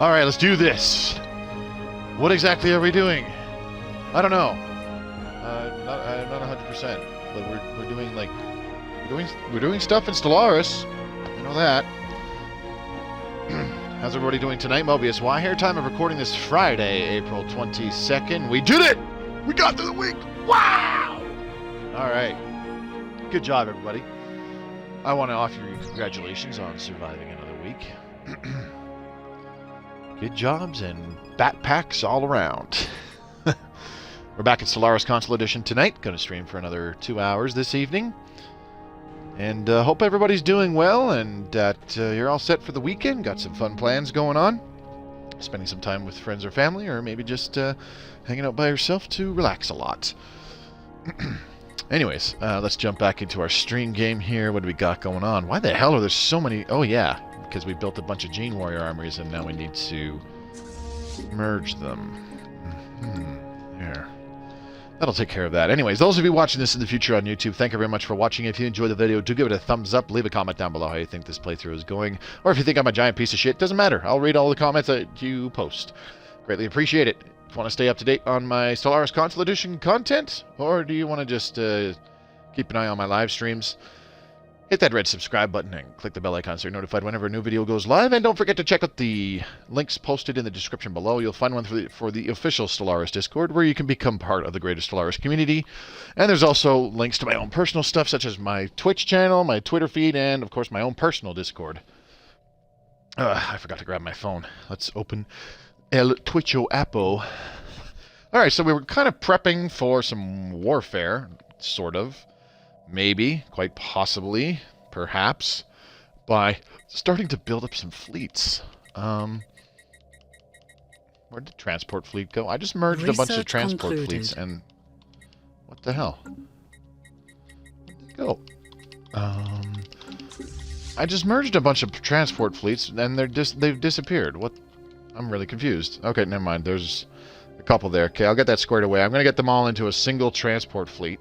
All right, let's do this. What exactly are we doing? I don't know. I'm not 100%. But we're doing like we're doing stuff in Stellaris. I know that. How's everybody doing tonight, Mobius? Why here? Time of recording this Friday, April 22nd. We did it! We got through the week! Wow! All right. Good job, everybody. I want to offer you congratulations on surviving another week. Good jobs and backpacks all around. We're back at Stellaris Console Edition tonight. Going to stream for another 2 hours this evening. And hope everybody's doing well and that you're all set for the weekend. Got some fun plans going on. Spending some time with friends or family, or maybe just hanging out by yourself to relax a lot. Anyways, let's jump back into our stream game here. What do we got going on? Why the hell are there so many? Oh, yeah, because we built a bunch of Gene Warrior armories, and now we need to merge them. There. That'll take care of that. Anyways, those of you watching this in the future on YouTube, thank you very much for watching. If you enjoyed the video, do give it a thumbs up. Leave a comment down below how you think this playthrough is going. Or if you think I'm a giant piece of shit, doesn't matter. I'll read all the comments that you post. Greatly appreciate it. If you want to stay up to date on my Stellaris Console Edition content, or do you want to just keep an eye on my live streams, hit that red subscribe button and click the bell icon so you're notified whenever a new video goes live. And don't forget to check out the links posted in the description below. You'll find one for the official Stellaris Discord, where you can become part of the greater Stellaris community. And there's also links to my own personal stuff, such as my Twitch channel, my Twitter feed, and, of course, my own personal Discord. I forgot to grab my phone. Let's open El Twitcho Appo. Alright, so we were kind of prepping for some warfare, sort of. Maybe, quite possibly, perhaps, by starting to build up some fleets. Where did the transport fleet go? I just merged a bunch of transport fleets, and what the hell? Where did they go? I just merged a bunch of transport fleets, and they've disappeared. What? I'm really confused. Okay, never mind. There's a couple there. Okay, I'll get that squared away. I'm going to get them all into a single transport fleet.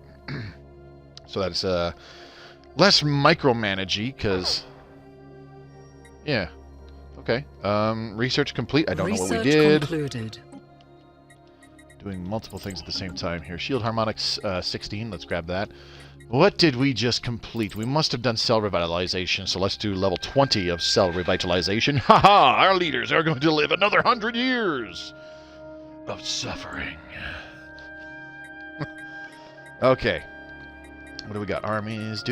So that's less micromanagey, because... Yeah. Okay. Research complete. I don't know what we did. Concluded. Doing multiple things at the same time here. Shield harmonics 16. Let's grab that. What did we just complete? We must have done cell revitalization, so let's do level 20 of cell revitalization. Haha! Our leaders are going to live another 100 years of suffering. Okay. What do we got? Armies.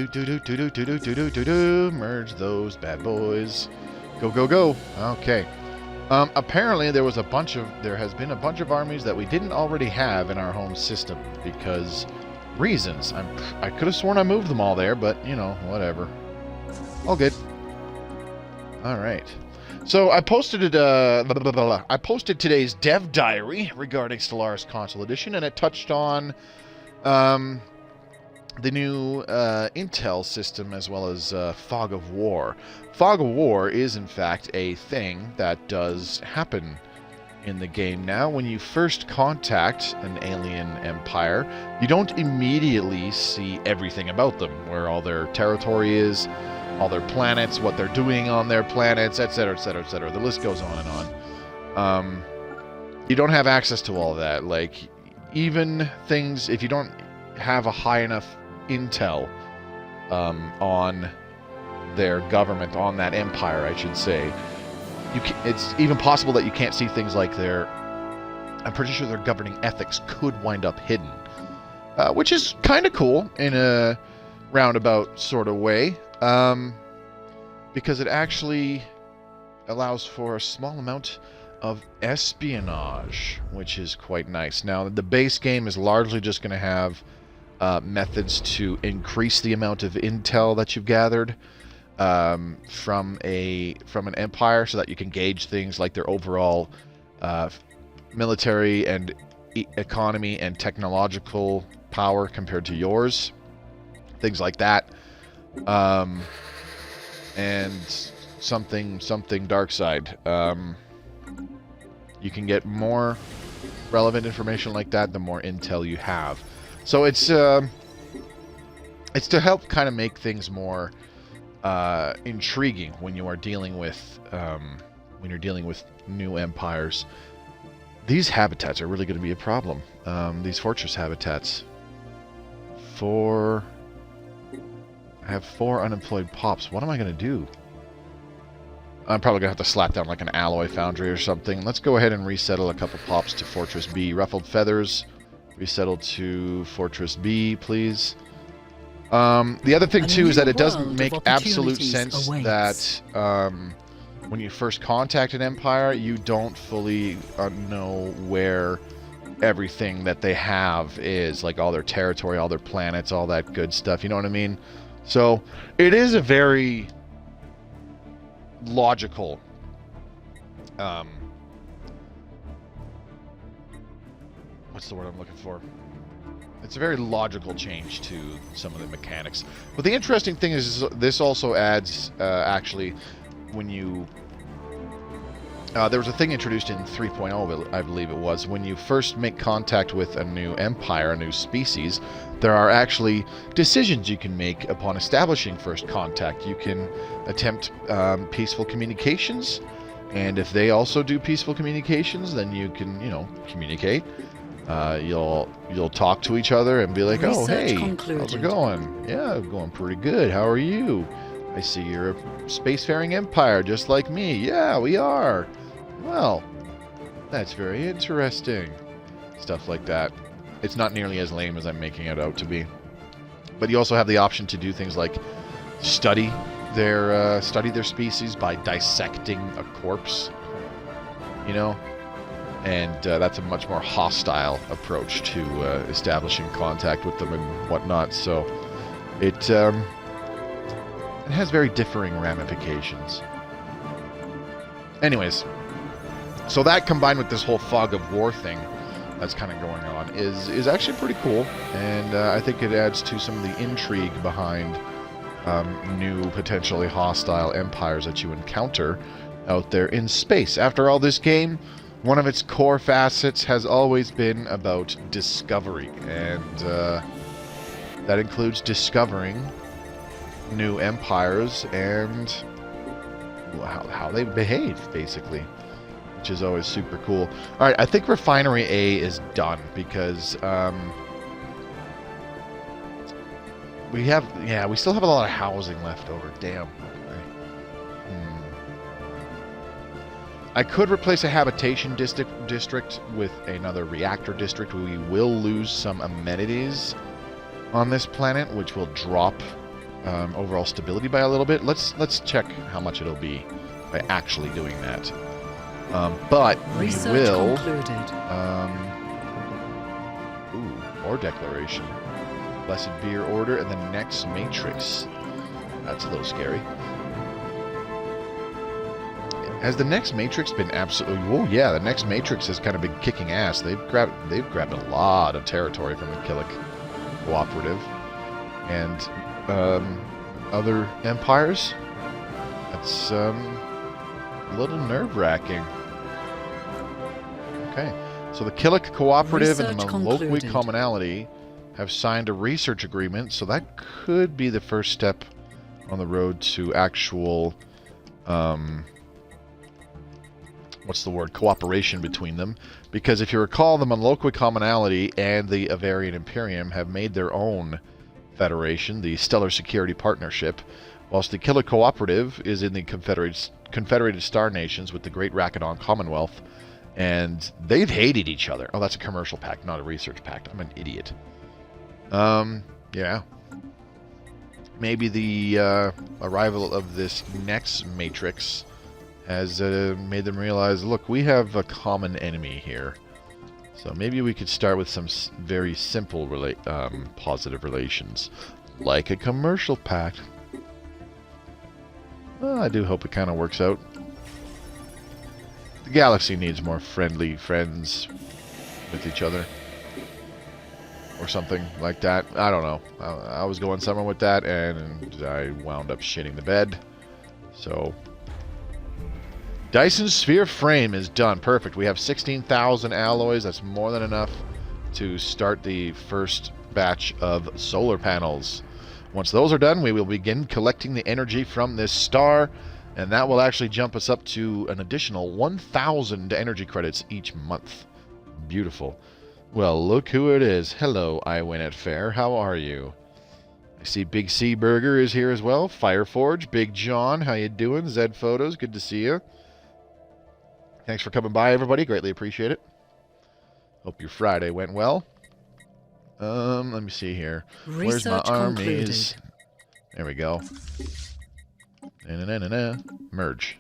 Merge those bad boys. Go, go, go. Okay. Apparently there has been a bunch of armies that we didn't already have in our home system because reasons. I could have sworn I moved them all there, but you know, whatever. All good. All right. So I posted I posted today's dev diary regarding Stellaris Console Edition, and it touched on the new Intel system, as well as Fog of War. Fog of War is, in fact, a thing that does happen in the game now. When you first contact an alien empire, you don't immediately see everything about them, where all their territory is, all their planets, what they're doing on their planets, etc., etc., etc. The list goes on and on. You don't have access to all that. Like, even things, if you don't have a high enough intel on their government, on that empire, I should say, it's even possible that you can't see things like I'm pretty sure their governing ethics could wind up hidden, which is kind of cool in a roundabout sort of way, because it actually allows for a small amount of espionage, which is quite nice. Now, the base game is largely just going to have methods to increase the amount of intel that you've gathered from an empire, so that you can gauge things like their overall military and economy and technological power compared to yours, things like that, and something dark side. You can get more relevant information like that the more intel you have. So it's to help kind of make things more intriguing when you are dealing with new empires. These habitats are really going to be a problem. These fortress habitats. I have 4 unemployed pops. What am I going to do? I'm probably going to have to slap down like an alloy foundry or something. Let's go ahead and resettle a couple pops to Fortress B. Ruffled Feathers, resettle to Fortress B, please. The other thing, too, is that it doesn't make absolute sense that when you first contact an empire, you don't fully know where everything that they have is, like all their territory, all their planets, all that good stuff, you know what I mean? So it is a very logical what's the word I'm looking for? It's a very logical change to some of the mechanics. But the interesting thing is this also adds actually when you there was a thing introduced in 3.0, I believe it was, when you first make contact with a new empire, a new species, there are actually decisions you can make upon establishing first contact. You can attempt peaceful communications, and if they also do peaceful communications, then you can, communicate. You'll talk to each other and be like, oh, hey, how's it going? Yeah, going pretty good. How are you? I see you're a spacefaring empire just like me. Yeah, we are. Well, that's very interesting. Stuff like that. It's not nearly as lame as I'm making it out to be. But you also have the option to do things like study their species by dissecting a corpse. And that's a much more hostile approach to establishing contact with them and whatnot. So it has very differing ramifications. Anyways, so that combined with this whole fog of war thing that's kind of going on is actually pretty cool, and I think it adds to some of the intrigue behind new potentially hostile empires that you encounter out there in space. After all, this game, one of its core facets has always been about discovery, and that includes discovering new empires and how they behave, basically, which is always super cool. All right, I think Refinery A is done because we still have a lot of housing left over. Damn. I could replace a habitation district with another reactor district. We will lose some amenities on this planet, which will drop overall stability by a little bit. Let's check how much it'll be by actually doing that. But we will. Ore declaration, blessed beer order, and the next matrix. That's a little scary. Has the next matrix been absolutely? Oh yeah, the next matrix has kind of been kicking ass. They've grabbed a lot of territory from the Killick Cooperative and other empires. That's a little nerve-wracking. Okay, so the Killick Cooperative and the Malokwe Commonality have signed a research agreement, so that could be the first step on the road to actual, what's the word, cooperation between them. Because if you recall, the Malokwe Commonality and the Avarian Imperium have made their own federation, the Stellar Security Partnership, whilst the Killick Cooperative is in the Confederated Star Nations with the Great Rakadon Commonwealth, and they've hated each other. Oh, that's a commercial pact, not a research pact. I'm an idiot. Yeah. Maybe the arrival of this next matrix has made them realize, look, we have a common enemy here. So maybe we could start with some very simple positive relations, like a commercial pact. Well, I do hope it kind of works out. The galaxy needs more friendly friends with each other. Or something like that. I don't know. I was going somewhere with that, and I wound up shitting the bed. So, Dyson Sphere Frame is done. Perfect. We have 16,000 alloys. That's more than enough to start the first batch of solar panels. Once those are done, we will begin collecting the energy from this star, and that will actually jump us up to an additional 1,000 energy credits each month. Beautiful. Well, look who it is. Hello, I Win at Fair. How are you? I see Big C Burger is here as well. Fireforge, Big John, how you doing? Zed Photos, good to see you. Thanks for coming by, everybody. Greatly appreciate it. Hope your Friday went well. Let me see here. Where's my armies? There we go. Merge.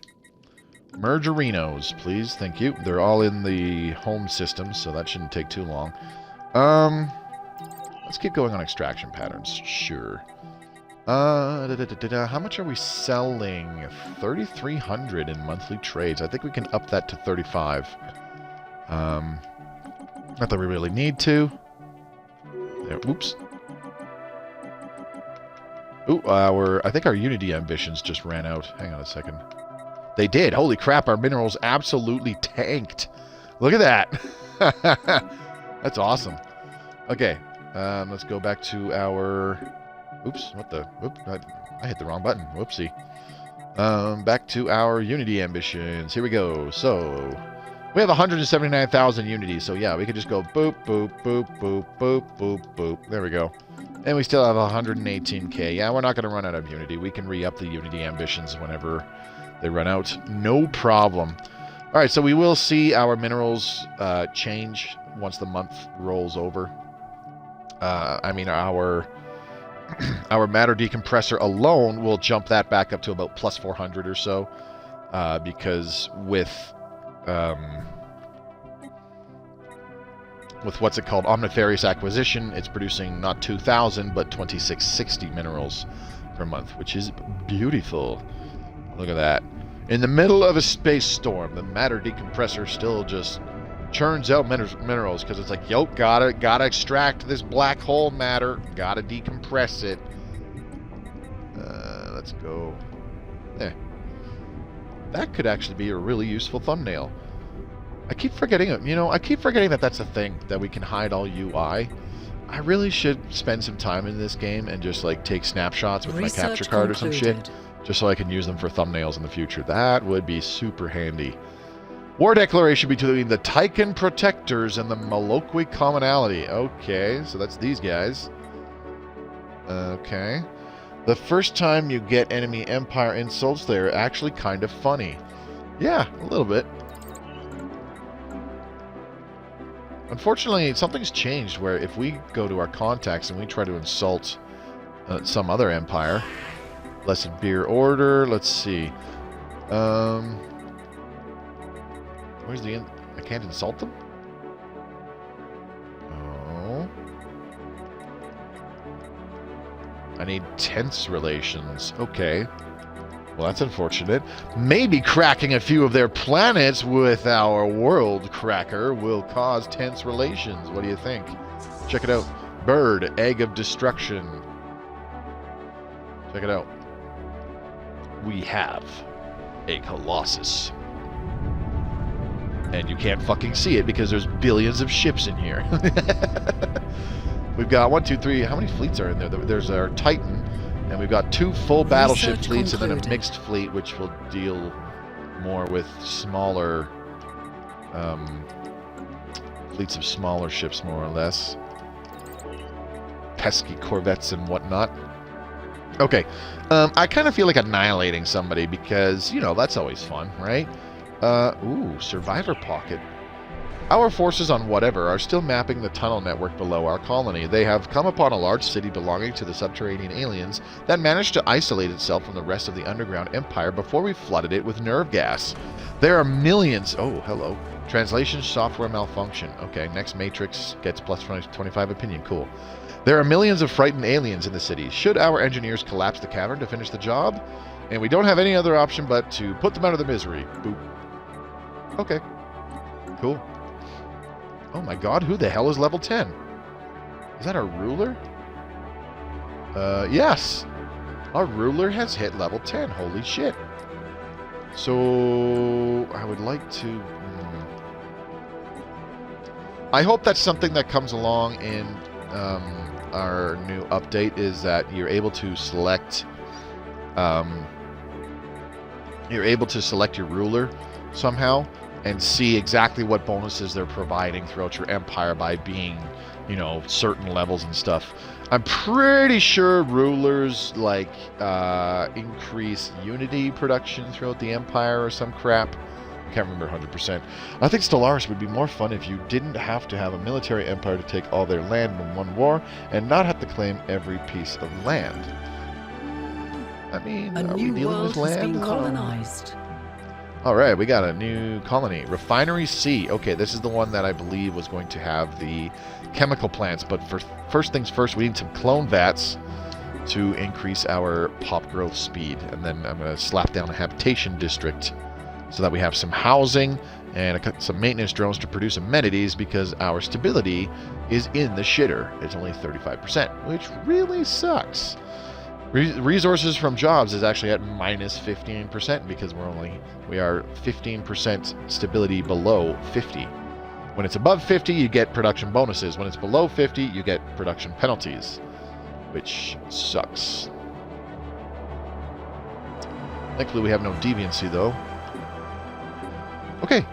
Merge arenos, please. Thank you. They're all in the home system, so that shouldn't take too long. Let's keep going on extraction patterns. Sure. How much are we selling? 3,300 in monthly trades. I think we can up that to 35. Not that we really need to. There, oops. Ooh, I think our Unity ambitions just ran out. Hang on a second. They did. Holy crap, our minerals absolutely tanked. Look at that. That's awesome. Okay, let's go back to our... Oops, what the... Whoop, I hit the wrong button. Whoopsie. Back to our Unity ambitions. Here we go. So, we have 179,000 Unity. So, yeah, we could just go boop, boop, boop, boop, boop, boop, boop. There we go. And we still have 118k. Yeah, we're not going to run out of Unity. We can re-up the Unity ambitions whenever they run out. No problem. All right, so we will see our minerals change once the month rolls over. I mean, our matter decompressor alone will jump that back up to about plus 400 or so, because with what's it called, Omnifarious Acquisition, it's producing not 2,000 but 2,660 minerals per month, which is beautiful. Look at that. In the middle of a space storm, the matter decompressor still just churns out minerals because it's like, yo, gotta extract this black hole matter, gotta decompress it. Let's go. That could actually be a really useful thumbnail. I keep forgetting it. You know, I keep forgetting that that's a thing, that we can hide all UI. I really should spend some time in this game and just like take snapshots with my capture card or some shit, just so I can use them for thumbnails in the future. That would be super handy. War declaration between the Tychan Protectors and the Maloqui Commonality. Okay, so that's these guys. Okay. The first time you get enemy Empire insults, they're actually kind of funny. Yeah, a little bit. Unfortunately, something's changed where if we go to our contacts and we try to insult some other empire, Blessed Beer Order, let's see. Where's the... I can't insult them? Oh. I need tense relations. Okay. Well, that's unfortunate. Maybe cracking a few of their planets with our world cracker will cause tense relations. What do you think? Check it out. Bird, Egg of Destruction. Check it out. We have a Colossus. And you can't fucking see it because there's billions of ships in here. We've got 1, 2, 3. How many fleets are in there? There's our Titan. And we've got 2 full battleship fleets and then a mixed fleet, which will deal more with smaller fleets of smaller ships, more or less. Pesky corvettes and whatnot. Okay. I kind of feel like annihilating somebody because, you know, that's always fun, right? Ooh, Survivor Pocket. Our forces on whatever are still mapping the tunnel network below our colony. They have come upon a large city belonging to the subterranean aliens that managed to isolate itself from the rest of the underground empire before we flooded it with nerve gas. There are millions... Oh, hello. Translation software malfunction. Okay, next matrix gets plus 25 opinion. Cool. There are millions of frightened aliens in the city. Should our engineers collapse the cavern to finish the job? And we don't have any other option but to put them out of the misery. Boop. Okay. Cool. Oh my god, who the hell is level 10? Is that our ruler? Yes. Our ruler has hit level 10. Holy shit. So, I would like to... I hope that's something that comes along in our new update is that you're able to select your ruler somehow and see exactly what bonuses they're providing throughout your empire by being, you know, certain levels and stuff. I'm pretty sure rulers like increase unity production throughout the empire or some crap. I can't remember 100%. I think Stellaris would be more fun if you didn't have to have a military empire to take all their land in one war and not have to claim every piece of land. I mean, are we dealing with land? A new world has been colonized. Alright, we got a new colony. Refinery C. Okay, this is the one that I believe was going to have the chemical plants, but for first things first, we need some clone vats to increase our pop growth speed. And then I'm going to slap down a habitation district so that we have some housing and some maintenance drones to produce amenities, because our stability is in the shitter. It's only 35%, which really sucks. Resources from jobs is actually at minus 15% because we are 15% stability below 50. When it's above 50, you get production bonuses. When it's below 50, you get production penalties, which sucks. Thankfully, we have no deviancy, though. Okay.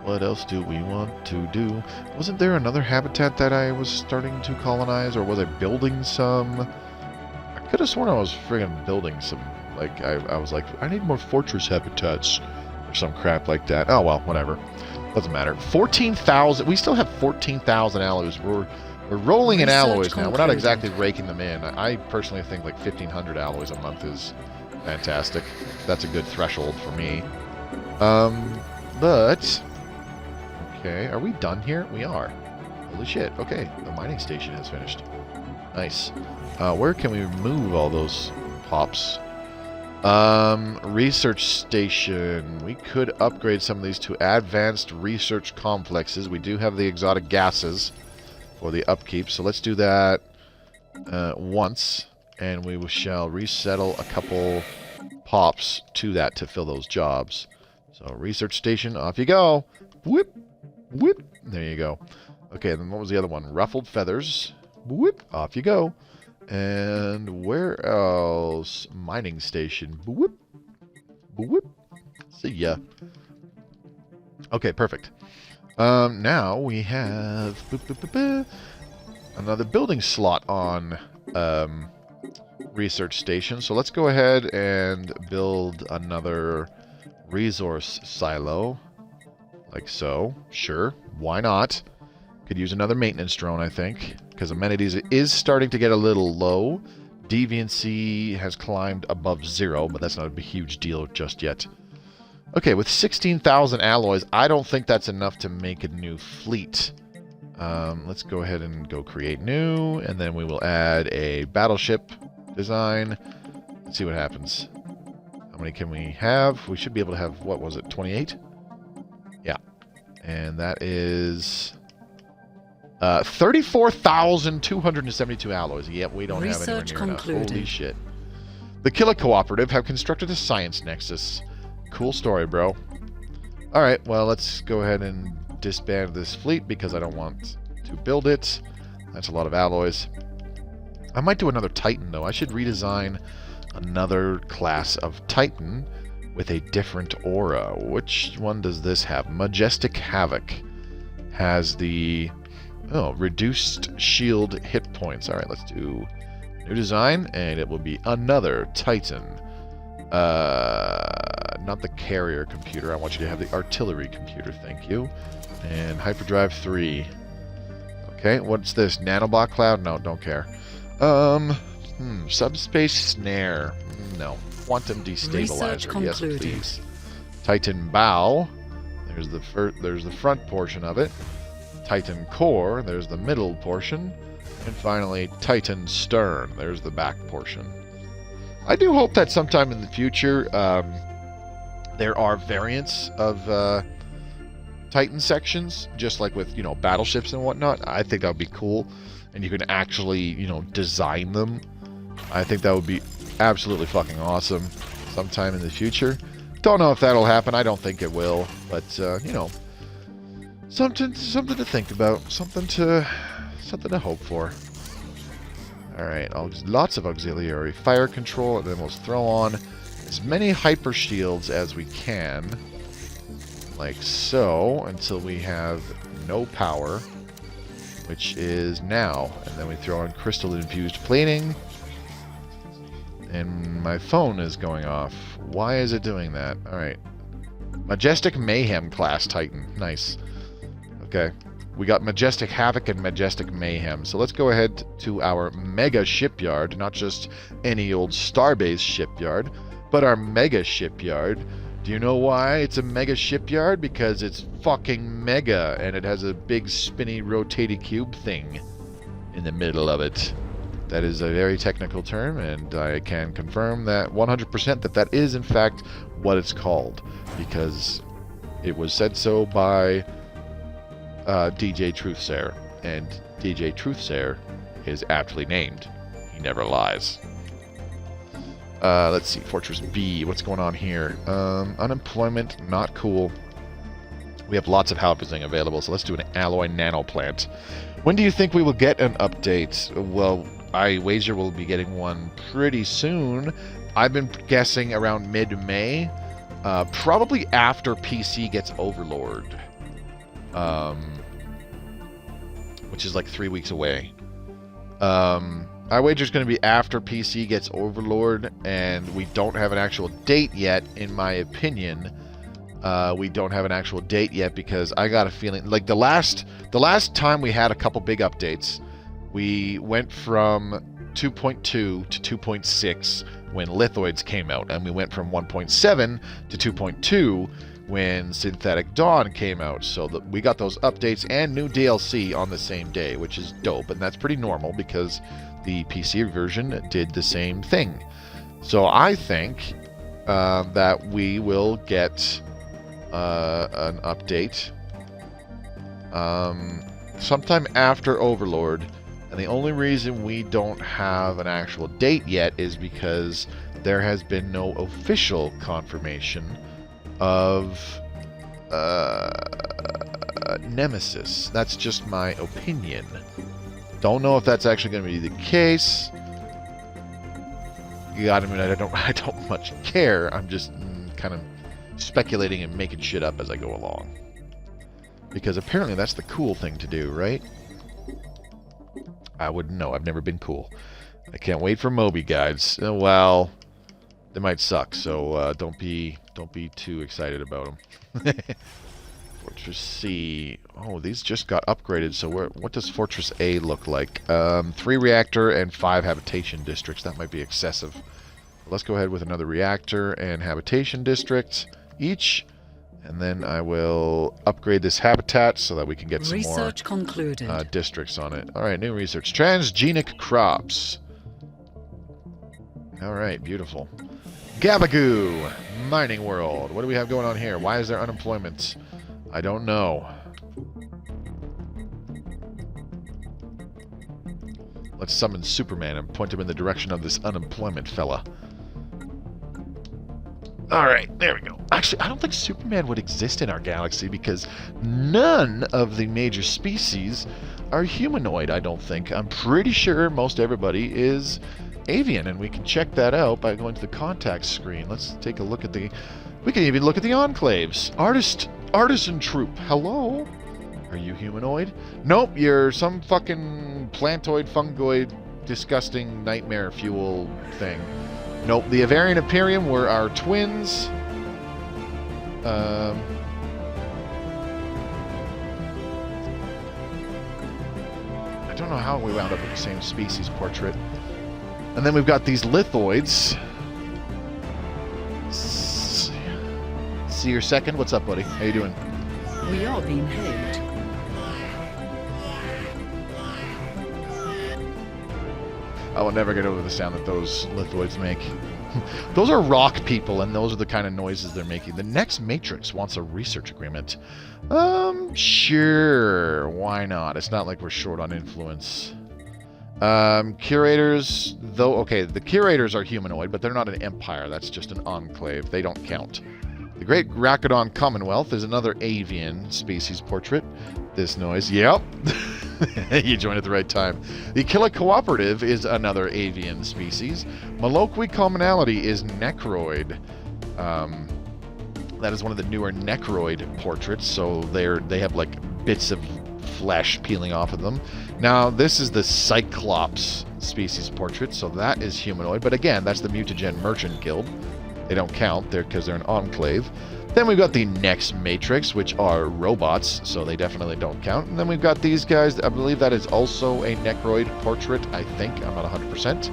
What else do we want to do? Wasn't there another habitat that I was starting to colonize, or was I building some? I could have sworn I was friggin' building some. Like, I was like, I need more fortress habitats, or some crap like that. Oh, well, whatever. Doesn't matter. 14,000. We still have 14,000 alloys. We're rolling in alloys now. We're not exactly raking them in. I personally think like 1,500 alloys a month is fantastic. That's a good threshold for me. But... Okay, are we done here? We are. Holy shit. Okay, the mining station is finished. Nice. Where can we move all those pops? Research station. We could upgrade some of these to advanced research complexes. We do have the exotic gases for the upkeep, so let's do that once, and we shall resettle a couple pops to that to fill those jobs. So, research station, off you go. Whoop! Whoop! There you go. Okay, then what was the other one? Ruffled feathers. Whoop! Off you go. And where else? Mining station. Whoop! Whoop! See ya. Okay, perfect. Now we have another building slot on research station. So let's go ahead and build another resource silo. Like so. Sure. Why not? Could use another maintenance drone, I think, because amenities is starting to get a little low. Deviancy has climbed above 0, but that's not a huge deal just yet. Okay, with 16,000 alloys, I don't think that's enough to make a new fleet. Let's go ahead and go create new, and then we will add a battleship design. Let's see what happens. How many can we have? We should be able to have, what was it, 28? Yeah. And that is 34,272 alloys. Yep, we don't have anywhere near enough. Holy shit. The Killer Cooperative have constructed a science nexus. Cool story, bro. Alright, well, let's go ahead and disband this fleet because I don't want to build it. That's a lot of alloys. I might do another Titan, though. I should redesign another class of Titan with a different aura. Which one does this have? Majestic Havoc has the reduced shield hit points. Alright, let's do new design, and it will be another Titan. Not the carrier computer. I want you to have the artillery computer, thank you. And hyperdrive 3. Okay, what's this? Nanobot cloud? No, don't care. Subspace snare. No. Quantum destabilizer. Yes, please. Titan bow. There's the front portion of it. Titan core. There's the middle portion. And finally, Titan stern. There's the back portion. I do hope that sometime in the future there are variants of Titan sections, just like with, battleships and whatnot. I think that would be cool. And you can actually, design them. I think that would be absolutely fucking awesome sometime in the future. Don't know if that'll happen. I don't think it will. But, Something to think about. Something to hope for. Alright, lots of auxiliary fire control, and then we'll throw on as many hyper shields as we can. Like so, until we have no power, which is now. And then we throw on crystal-infused plating. And my phone is going off. Why is it doing that? Alright. Majestic Mayhem class Titan. Nice. Okay. We got Majestic Havoc and Majestic Mayhem. So let's go ahead to our Mega Shipyard. Not just any old Starbase shipyard, but our Mega Shipyard. Do you know why it's a Mega Shipyard? Because it's fucking mega, and it has a big spinny rotating cube thing in the middle of it. That is a very technical term, and I can confirm that 100% that is in fact what it's called, because it was said so by DJ Truthsayer, and DJ Truthsayer is aptly named. He never lies. Let's see, Fortress B, what's going on here? Unemployment, not cool. We have lots of housing available, so let's do an alloy nano plant. When do you think we will get an update? Well, I wager we'll be getting one pretty soon. I've been guessing around mid-May, probably after PC gets Overlord. Which is like 3 weeks away. I wager it's going to be after PC gets Overlord, and we don't have an actual date yet, in my opinion. We don't have an actual date yet because I got a feeling, like the last time we had a couple big updates, we went from 2.2 to 2.6 when Lithoids came out, and we went from 1.7 to 2.2 when Synthetic Dawn came out. So we got those updates and new DLC on the same day, which is dope, and that's pretty normal because the PC version did the same thing. So I think that we will get an update sometime after Overlord, and the only reason we don't have an actual date yet is because there has been no official confirmation of Nemesis. That's just my opinion. Don't know if that's actually going to be the case. You gotta admit, I don't much care. I'm just kind of speculating and making shit up as I go along. Because apparently that's the cool thing to do, right? I wouldn't know. I've never been cool. I can't wait for Moby guides. Well, they might suck, so don't be too excited about them. Fortress C. Oh, these just got upgraded. So what does Fortress A look like? 3 reactor and 5 habitation districts. That might be excessive. Let's go ahead with another reactor and habitation district each, and then I will upgrade this habitat so that we can get some research more concluded. Districts on it. All right, new research. Transgenic crops. All right, beautiful. Gabagoo, mining world. What do we have going on here? Why is there unemployment? I don't know. Let's summon Superman and point him in the direction of this unemployment fella. Alright, there we go. Actually, I don't think Superman would exist in our galaxy because none of the major species are humanoid, I don't think. I'm pretty sure most everybody is avian, and we can check that out by going to the contact screen. Let's take a look at the... We can even look at the enclaves. Artisan troop. Hello? Are you humanoid? Nope, you're some fucking plantoid, fungoid, disgusting nightmare fuel thing. Nope, the Avarian Imperium were our twins. I don't know how we wound up with the same species portrait. And then we've got these lithoids. See your second? What's up, buddy? How you doing? We are being hailed. I will never get over the sound that those lithoids make. Those are rock people, and those are the kind of noises they're making. The next Matrix wants a research agreement. Sure. Why not? It's not like we're short on influence. Curators, though, okay, the curators are humanoid, but they're not an empire. That's just an enclave. They don't count. The Great Rakadon Commonwealth is another avian species portrait. This noise, yep. You joined at the right time. The Aquila Cooperative is another avian species. Maloqui Commonality is Necroid. That is one of the newer Necroid portraits, so they have like bits of flesh peeling off of them. Now, this is the Cyclops species portrait, so that is humanoid, but again, that's the Mutagen Merchant Guild. They don't count there because they're an enclave. Then we've got the Next Matrix, which are robots, so they definitely don't count. And then we've got these guys. I believe that is also a Necroid portrait, I think. I'm not 100%.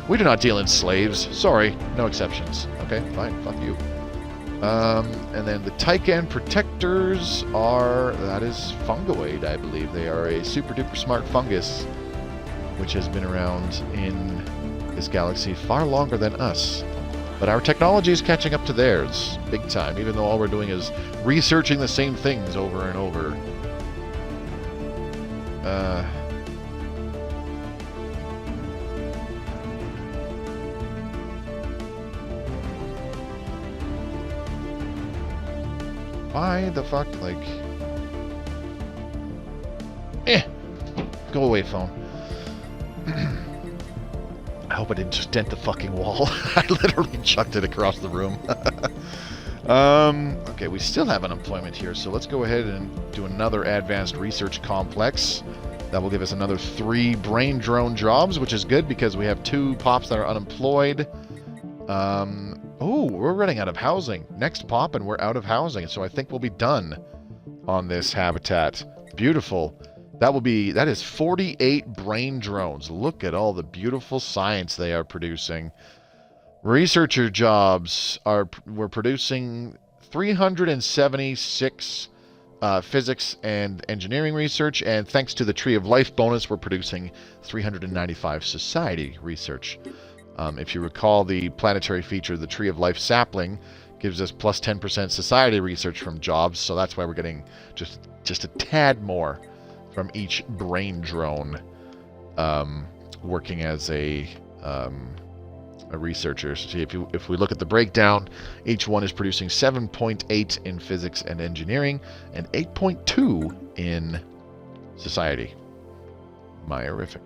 We do not deal in slaves. Sorry, no exceptions. Okay, fine, fuck you. And then the Tycan Protectors are, that is fungoid, I believe. They are a super duper smart fungus, which has been around in this galaxy far longer than us. But our technology is catching up to theirs, big time, even though all we're doing is researching the same things over and over. Why the fuck, like... Go away, phone. I hope I didn't just dent the fucking wall. I literally chucked it across the room. Okay, we still have unemployment here, so let's go ahead and do another advanced research complex. That will give us another 3 brain drone jobs, which is good because we have 2 pops that are unemployed. Oh, we're running out of housing. Next pop and we're out of housing, so I think we'll be done on this habitat. Beautiful. That is 48 brain drones. Look at all the beautiful science they are producing. Researcher jobs we're producing 376 physics and engineering research, and thanks to the Tree of Life bonus, we're producing 395 society research. If you recall, the planetary feature, the Tree of Life sapling, gives us plus 10% society research from jobs, so that's why we're getting just a tad more from each brain drone working as a researcher. So if we look at the breakdown, each one is producing 7.8 in physics and engineering and 8.2 in society. Myorific.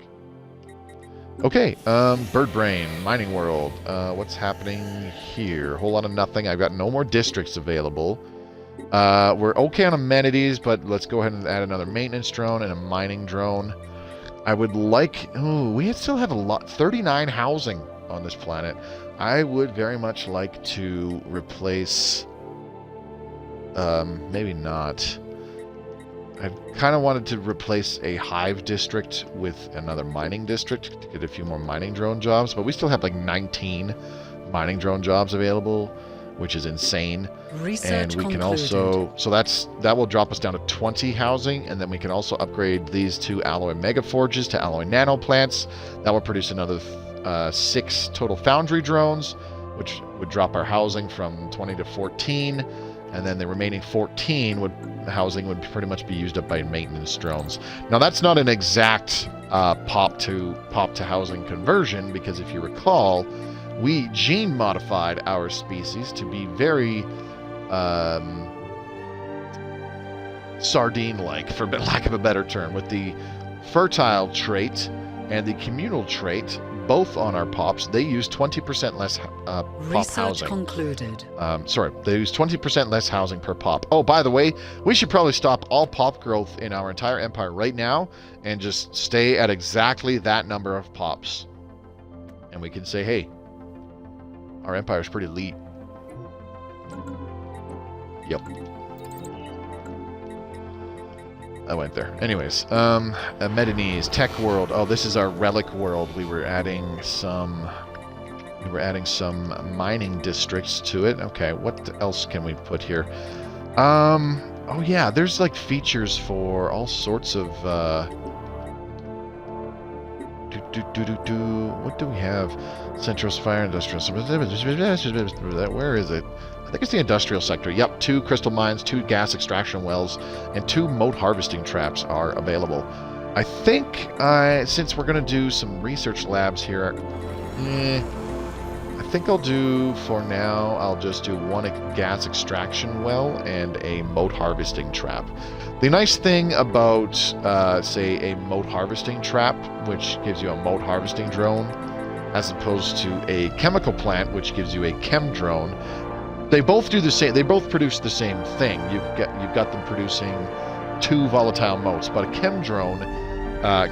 Okay, Bird Brain, Mining World. What's happening here? Whole lot of nothing. I've got no more districts available. We're okay on amenities, but let's go ahead and add another maintenance drone and a mining drone. I would like... Oh, we still have 39 housing on this planet. I would very much like to replace... maybe not. I kind of wanted to replace a hive district with another mining district to get a few more mining drone jobs, but we still have like 19 mining drone jobs available, which is insane. Research and we can also, so that will drop us down to 20 housing, and then we can also upgrade these 2 alloy mega forges to alloy nano plants. That will produce another 6 total foundry drones, which would drop our housing from 20 to 14. And then the remaining 14 housing would pretty much be used up by maintenance drones. Now that's not an exact pop to housing conversion, because if you recall, we gene modified our species to be very sardine-like, for lack of a better term, with the fertile trait and the communal trait. Both on our pops, they use 20% less pop Research housing. concluded. Sorry, they use 20% less housing per pop. Oh, by the way, we should probably stop all pop growth in our entire empire right now and just stay at exactly that number of pops. And we can say, hey, our empire is pretty elite. Yep. I went there. Anyways, Medinese, Tech World. Oh, this is our relic world. We were adding some mining districts to it. Okay, what else can we put here? Oh yeah, there's like features for all sorts of what do we have? Central Fire Industrial. Where is it? I think it's the industrial sector. Yep, 2 crystal mines, 2 gas extraction wells, and 2 moat harvesting traps are available. I think, since we're going to do some research labs here, I think I'll do, for now, I'll just do one gas extraction well and a moat harvesting trap. The nice thing about, say, a moat harvesting trap, which gives you a moat harvesting drone, as opposed to a chemical plant, which gives you a chem drone, they both do the same. They both produce the same thing. You've got them producing 2 volatile moats, but a chem drone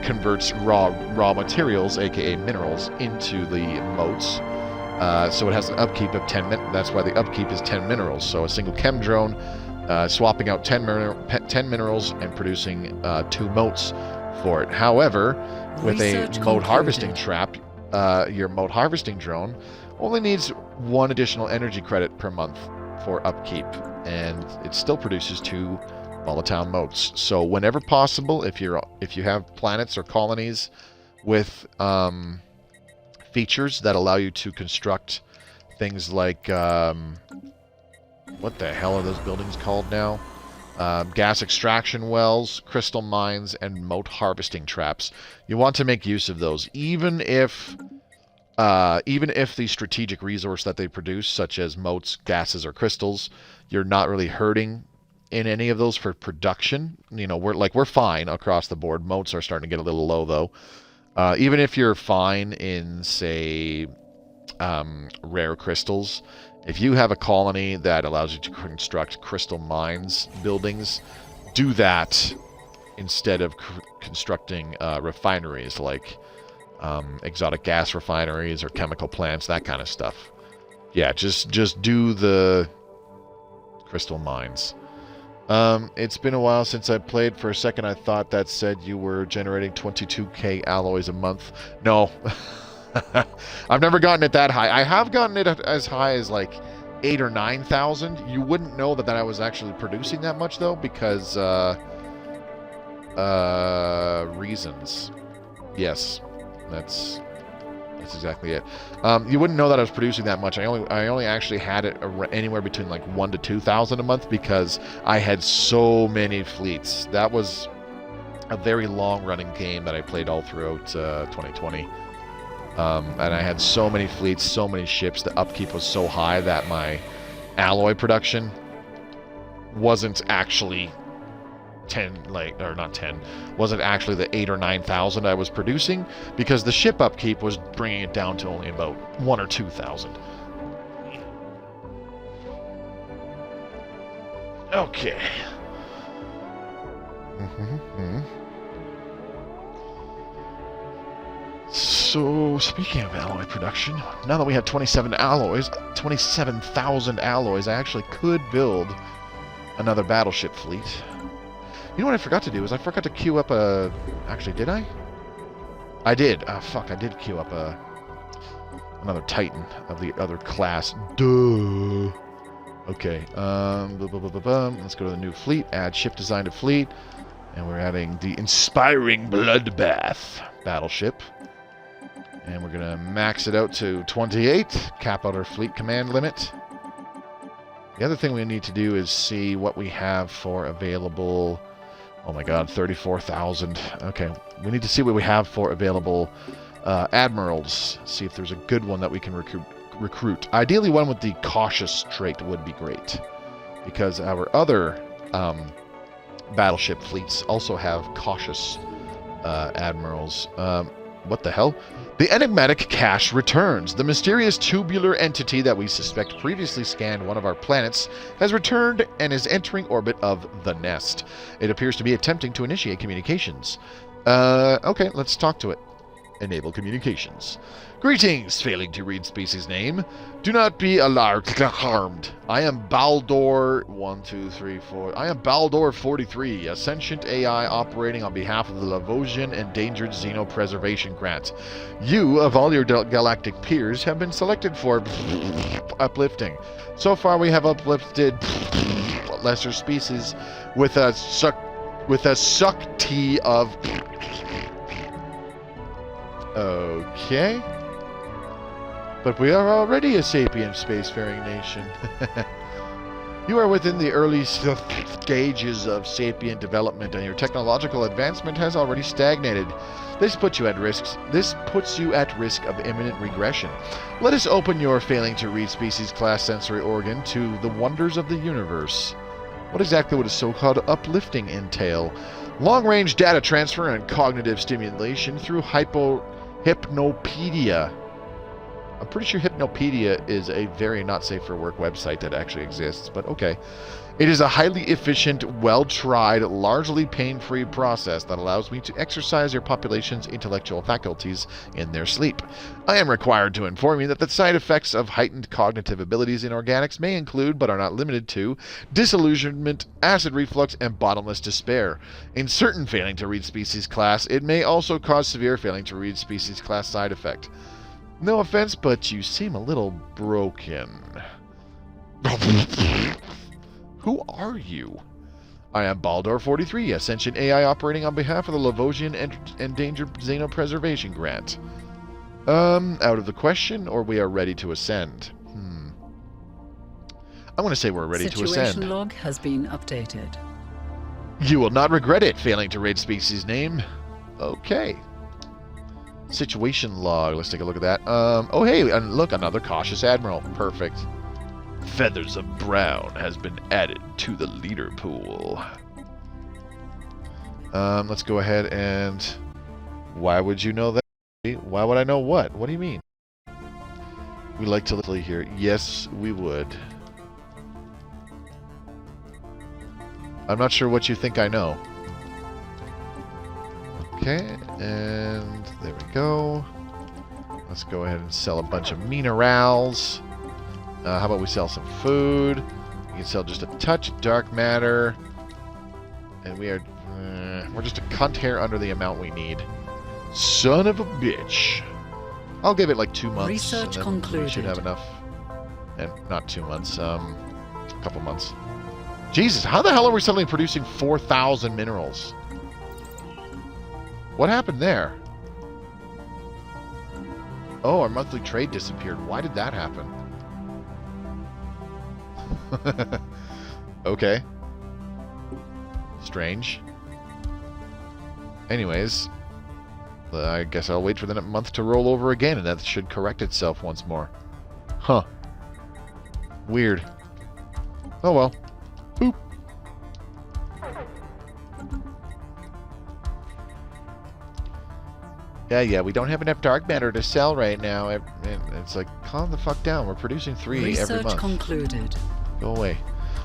converts raw materials, aka minerals, into the moats. So it has an upkeep of 10 that's why the upkeep is 10 minerals. So a single chem drone swapping out 10 minerals and producing 2 moats for it. However, with Research a moat concluded. harvesting trap, your moat harvesting drone only needs 1 additional energy credit per month for upkeep, and it still produces 2 volatile moats. So whenever possible, if you have planets or colonies with features that allow you to construct things like what the hell are those buildings called now? Gas extraction wells, crystal mines, and moat harvesting traps. You want to make use of those, even if the strategic resource that they produce, such as moats, gases, or crystals, you're not really hurting in any of those for production. You know, we're fine across the board. Moats are starting to get a little low though. Even if you're fine in, say, rare crystals, if you have a colony that allows you to construct crystal mines buildings, do that instead of constructing refineries like exotic gas refineries or chemical plants, that kind of stuff. Yeah, just do the crystal mines. It's been a while since I played. For a second I thought that said you were generating 22k alloys a month. No. I've never gotten it that high. I have gotten it as high as like 8,000 or 9,000. You wouldn't know that I was actually producing that much though, because reasons. Yes, that's exactly it. You wouldn't know that I was producing that much. I only actually had it anywhere between like 1,000 to 2,000 a month because I had so many fleets. That was a very long running game that I played all throughout 2020. And I had so many fleets, so many ships. The upkeep was so high that my alloy production wasn't actually wasn't actually the 8,000 or 9,000 I was producing, because the ship upkeep was bringing it down to only about 1,000 or 2,000. Okay. So, speaking of alloy production, now that we have 27,000 alloys, I actually could build another battleship fleet. You know what I forgot to do is I forgot to queue up a... Actually, did I? I did. Fuck, I did queue up another Titan of the other class. Duh. Okay. Let's go to the new fleet. Add ship design to fleet. And we're adding the Inspiring Bloodbath battleship. And we're going to max it out to 28. Cap out our fleet command limit. The other thing we need to do is see what we have for available... Oh my god, 34,000. Okay, we need to see what we have for available admirals. See if there's a good one that we can recruit. Ideally, one with the cautious trait would be great, because our other battleship fleets also have cautious admirals. What the hell? The enigmatic cache returns. The mysterious tubular entity that we suspect previously scanned one of our planets has returned and is entering orbit of the nest. It appears to be attempting to initiate communications. Okay, let's talk to it. Enable communications. Greetings, failing to read species name. Do not be alarmed. I am Baldor 1, 2, 3, 4. I am Baldor 43, a sentient AI operating on behalf of the Lavosian Endangered Xenopreservation Grant. You, of all your galactic peers, have been selected for uplifting. So far, we have uplifted lesser species with a suckty of. Okay. But we are already a sapient spacefaring nation. You are within the early stages of sapient development, and your technological advancement has already stagnated. This puts you at risk of imminent regression. Let us open your failing to read species class sensory organ to the wonders of the universe. What exactly would a so-called uplifting entail? Long-range data transfer and cognitive stimulation through hypnopedia. I'm pretty sure Hypnopedia is a very not safe for work website that actually exists, but okay. It is a highly efficient, well-tried, largely pain-free process that allows me to exercise your population's intellectual faculties in their sleep. I am required to inform you that the side effects of heightened cognitive abilities in organics may include, but are not limited to, disillusionment, acid reflux, and bottomless despair. In certain failing to read species class, it may also cause severe failing to read species class side effect. No offense, but you seem a little broken. Who are you? I am Baldor-43, a sentient AI operating on behalf of the Lavosian Endangered Xenopreservation Grant. Out of the question, or we are ready to ascend? I'm going to say we're ready to ascend. Situation log has been updated. You will not regret it, failing to read species name. Okay. Situation log. Let's take a look at that. Oh, hey, and look, another cautious admiral. Perfect. Feathers of Brown has been added to the leader pool. Let's go ahead and... Why would you know that? Why would I know what? What do you mean? We like to play here. Yes, we would. I'm not sure what you think I know. Okay, and there we go. Let's go ahead and sell a bunch of minerals. How about we sell some food? We can sell just a touch of dark matter. And we're just a cunt hair under the amount we need. Son of a bitch. I'll give it like 2 months. Research and then concluded. we should have enough. And not 2 months, a couple months. Jesus, how the hell are we suddenly producing 4,000 minerals? What happened there? Oh, our monthly trade disappeared. Why did that happen? Okay. Strange. Anyways, I guess I'll wait for the month to roll over again, and that should correct itself once more. Huh. Weird. Oh well. Boop. Yeah, we don't have enough dark matter to sell right now. And it's like, calm the fuck down. We're producing 3 every month. Research concluded. Go away.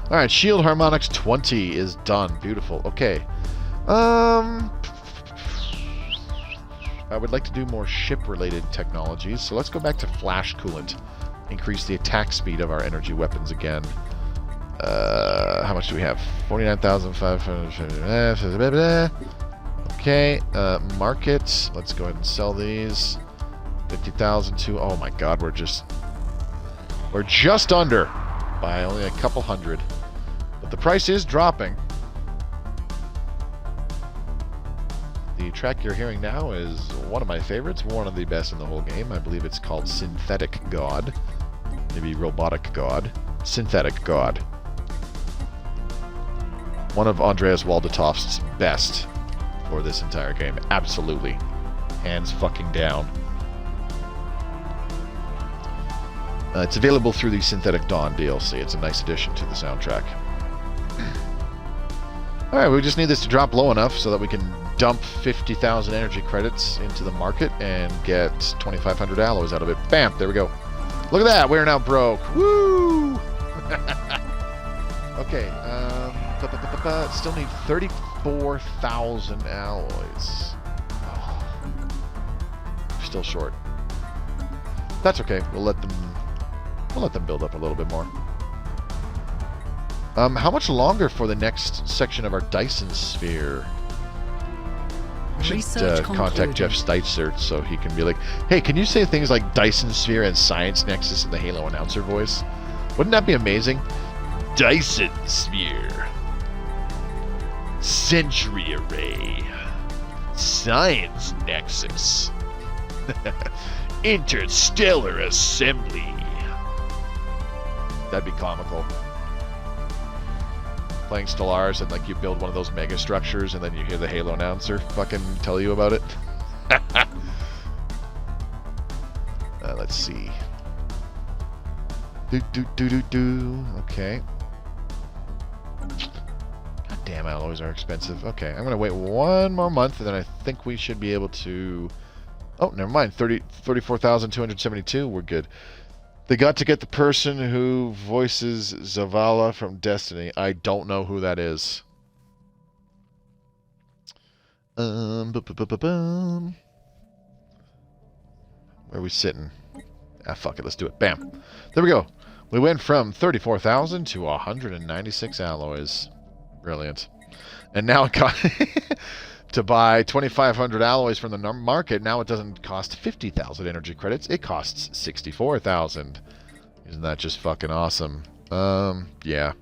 Alright, Shield Harmonics 20 is done. Beautiful. Okay. I would like to do more ship-related technologies, so let's go back to flash coolant. Increase the attack speed of our energy weapons again. How much do we have? 49,500. Okay, markets. Let's go ahead and sell these. 50,000 to... Oh my god, we're just under by only a couple hundred. But the price is dropping. The track you're hearing now is one of my favorites, one of the best in the whole game. I believe it's called Synthetic God. Maybe Robotic God. Synthetic God. One of Andreas Waldetoft's best for this entire game. Absolutely. Hands fucking down. It's available through the Synthetic Dawn DLC. It's a nice addition to the soundtrack. Alright, we just need this to drop low enough so that we can dump 50,000 energy credits into the market and get 2,500 alloys out of it. Bam! There we go. Look at that! We're now broke. Woo! Okay, still need 34,000 alloys. Oh. Still short. That's okay. We'll let them build up a little bit more. How much longer for the next section of our Dyson sphere? I should contact Jeff Steitzer so he can be like, hey, can you say things like Dyson sphere and Science Nexus in the Halo announcer voice? Wouldn't that be amazing? Dyson sphere. Century array. Science Nexus. Interstellar assembly. That'd be comical. playing Stellaris and like you build one of those mega structures and then you hear the Halo announcer fucking tell you about it? Let's see. Okay. God damn, alloys are expensive. Okay, I'm gonna wait one more month and then I think we should be able to... Oh, never mind. 34,272. We're good. They got to get the person who voices Zavala from Destiny. I don't know who that is. Where are we sitting? Ah, fuck it. Let's do it. Bam. There we go. We went from 34,000 to 196 alloys. Brilliant. And now it got... to buy 2,500 alloys from the market, now it doesn't cost 50,000 energy credits. It costs 64,000. Isn't that just fucking awesome? Yeah.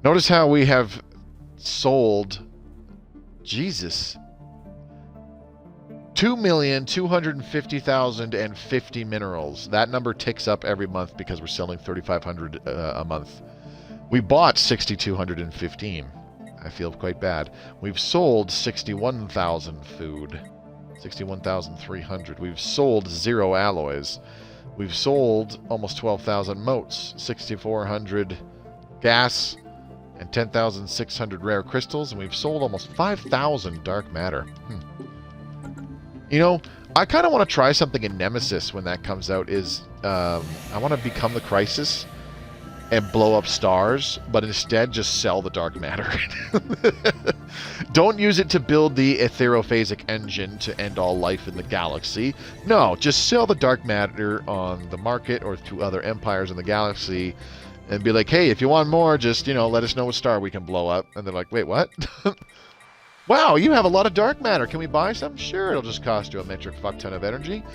Notice how we have sold... Jesus. 2,250,050 minerals. That number ticks up every month because we're selling 3,500 a month. We bought 6,215. I feel quite bad. We've sold 61,000 food. 61,300. We've sold 0 alloys. We've sold almost 12,000 motes. 6,400 gas and 10,600 rare crystals. And we've sold almost 5,000 dark matter. You know, I kind of want to try something in Nemesis when that comes out. I want to become the Crisis and blow up stars, but instead just sell the dark matter. Don't use it to build the etherophasic engine to end all life in the galaxy. No, just sell the dark matter on the market or to other empires in the galaxy and be like, hey, if you want more, just, let us know what star we can blow up. And they're like, wait, what? Wow, you have a lot of dark matter. Can we buy some? Sure, it'll just cost you a metric fuck ton of energy.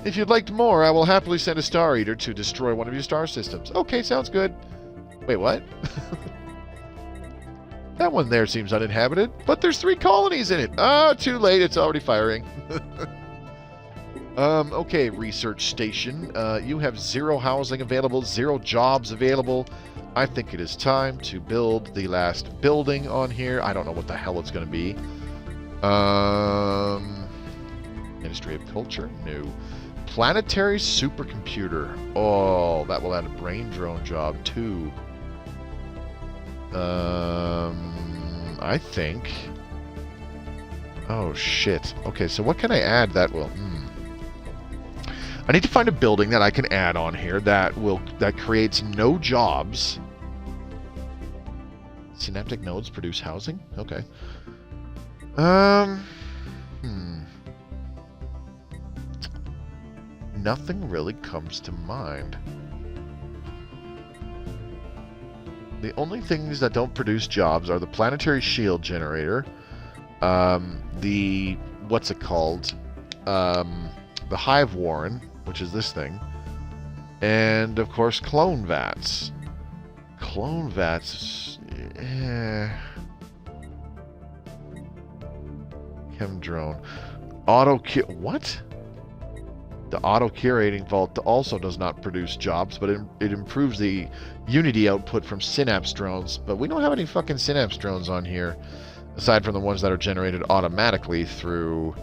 If you'd like more, I will happily send a Star Eater to destroy one of your star systems. Okay, sounds good. Wait, what? That one there seems uninhabited, but there's 3 colonies in it. Ah, too late. It's already firing. Okay, research station. You have 0 housing available, 0 jobs available. I think it is time to build the last building on here. I don't know what the hell it's going to be. Ministry of Culture? No. Planetary supercomputer. Oh, that will add a brain drone job too. I think... Oh, shit. Okay, so what can I add that will... I need to find a building that I can add on here that creates no jobs. Synaptic nodes produce housing? Okay. Nothing really comes to mind. The only things that don't produce jobs are the planetary shield generator, the what's it called? The hive warren, which is this thing, and of course clone vats. Clone vats, Chem drone, what? The auto-curating vault also does not produce jobs, but it improves the Unity output from Synapse drones. But we don't have any fucking Synapse drones on here, aside from the ones that are generated automatically through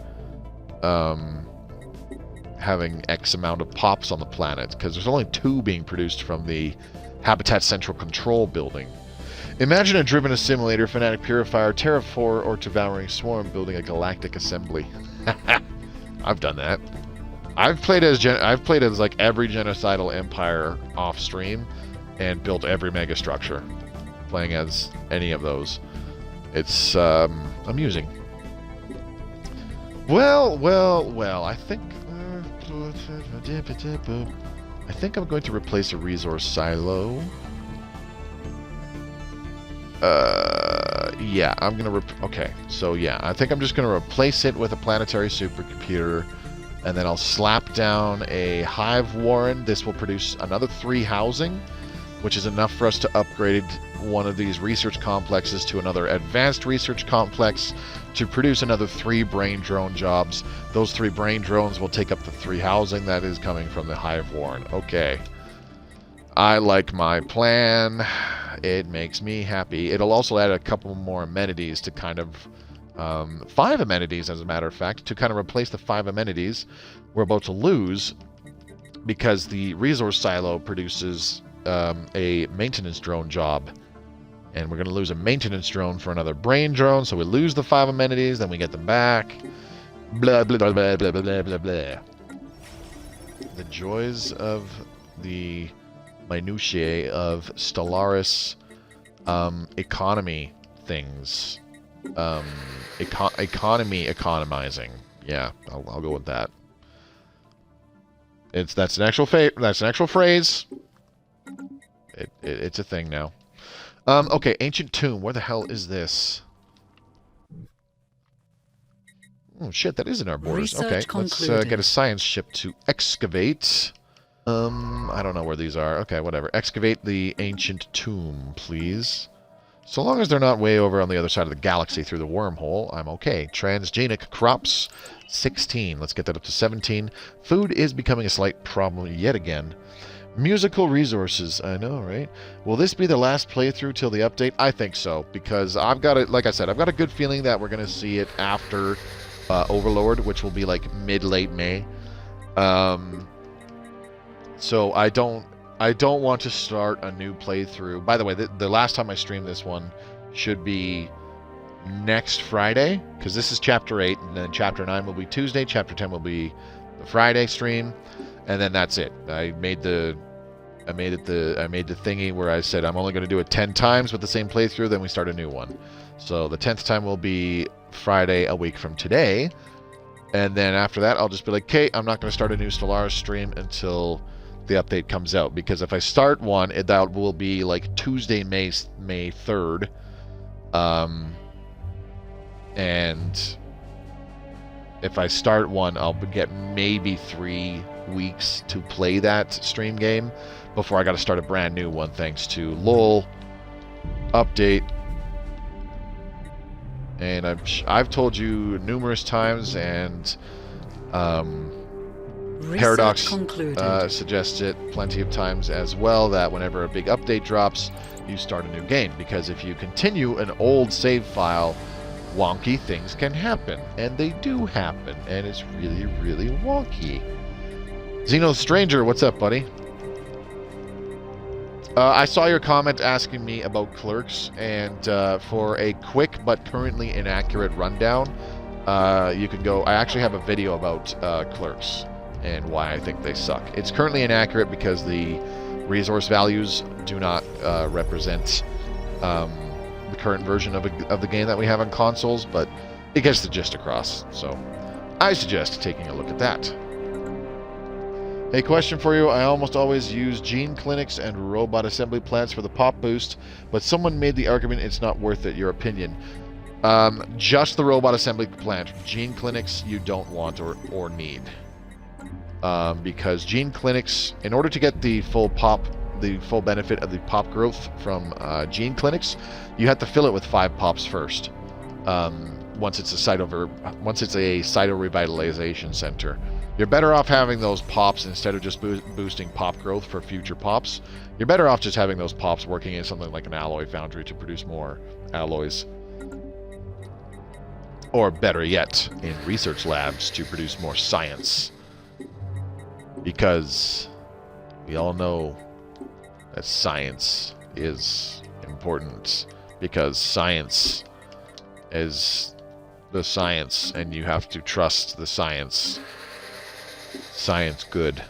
having X amount of pops on the planet, because there's only 2 being produced from the Habitat Central Control building. Imagine a driven assimilator, fanatic purifier, terrafor, or devouring swarm building a galactic assembly. I've done that. I've played as like every genocidal empire off stream and built every mega structure, playing as any of those. It's amusing. Well. I think I'm going to replace a resource silo. Yeah, I'm gonna. Okay, so yeah, I think I'm just gonna replace it with a planetary supercomputer. And then I'll slap down a hive warren. This will produce another 3 housing, which is enough for us to upgrade one of these research complexes to another advanced research complex to produce another 3 brain drone jobs. Those 3 brain drones will take up the 3 housing that is coming from the hive warren. Okay. I like my plan. it makes me happy. It'll also add a couple more amenities to kind of 5 amenities, as a matter of fact, to kind of replace the 5 amenities we're about to lose, because the resource silo produces a maintenance drone job. And we're going to lose a maintenance drone for another brain drone, so we lose the 5 amenities, then we get them back. Blah, blah, blah, blah, blah, blah, blah, blah. The joys of the minutiae of Stellaris economy things. Economizing. Yeah, I'll go with that. That's an actual phrase. It's a thing now. Okay, ancient tomb. Where the hell is this? Oh shit, that is in our borders. Okay, let's get a science ship to excavate. I don't know where these are. Okay, whatever. Excavate the ancient tomb, please. So long as they're not way over on the other side of the galaxy through the wormhole, I'm okay. Transgenic crops, 16. Let's get that up to 17. Food is becoming a slight problem yet again. Musical resources. I know, right? Will this be the last playthrough till the update? I think so, because I've got it. Like I said, I've got a good feeling that we're going to see it after Overlord, which will be like mid-late May. So I don't want to start a new playthrough. By the way, the last time I streamed this one should be next Friday, because this is Chapter 8, and then Chapter 9 will be Tuesday, Chapter 10 will be the Friday stream, and then that's it. I made the thingy where I said I'm only going to do it 10 times with the same playthrough, then we start a new one. So the 10th time will be Friday a week from today, and then after that I'll just be like, okay, I'm not going to start a new Stellaris stream until the update comes out, because if I start one, that will be like Tuesday, May 3rd, and if I start one, I'll get maybe 3 weeks to play that stream game before I got to start a brand new one, thanks to LOL update. And I've told you numerous times, and Paradox suggests it plenty of times as well, that whenever a big update drops, you start a new game, because if you continue an old save file, wonky things can happen, and they do happen, and it's really, really wonky. Xeno Stranger, what's up, buddy? I saw your comment asking me about Clerks, and for a quick but currently inaccurate rundown, you can go. I actually have a video about Clerks and why I think they suck. It's currently inaccurate because the resource values do not represent the current version of the game that we have on consoles, but it gets the gist across. So I suggest taking a look at that. A question for you. I almost always use gene clinics and robot assembly plants for the pop boost, but someone made the argument it's not worth it. Your opinion? Just the robot assembly plant. Gene clinics you don't want or need. Because gene clinics, in order to get the full benefit of the pop growth from gene clinics, you have to fill it with 5 pops first. Once it's a cyto revitalization center. You're better off having those pops instead of just boosting pop growth for future pops. You're better off just having those pops working in something like an alloy foundry to produce more alloys. Or better yet, in research labs to produce more science. Because we all know that science is important. Because science is the science, and you have to trust the science. Science good.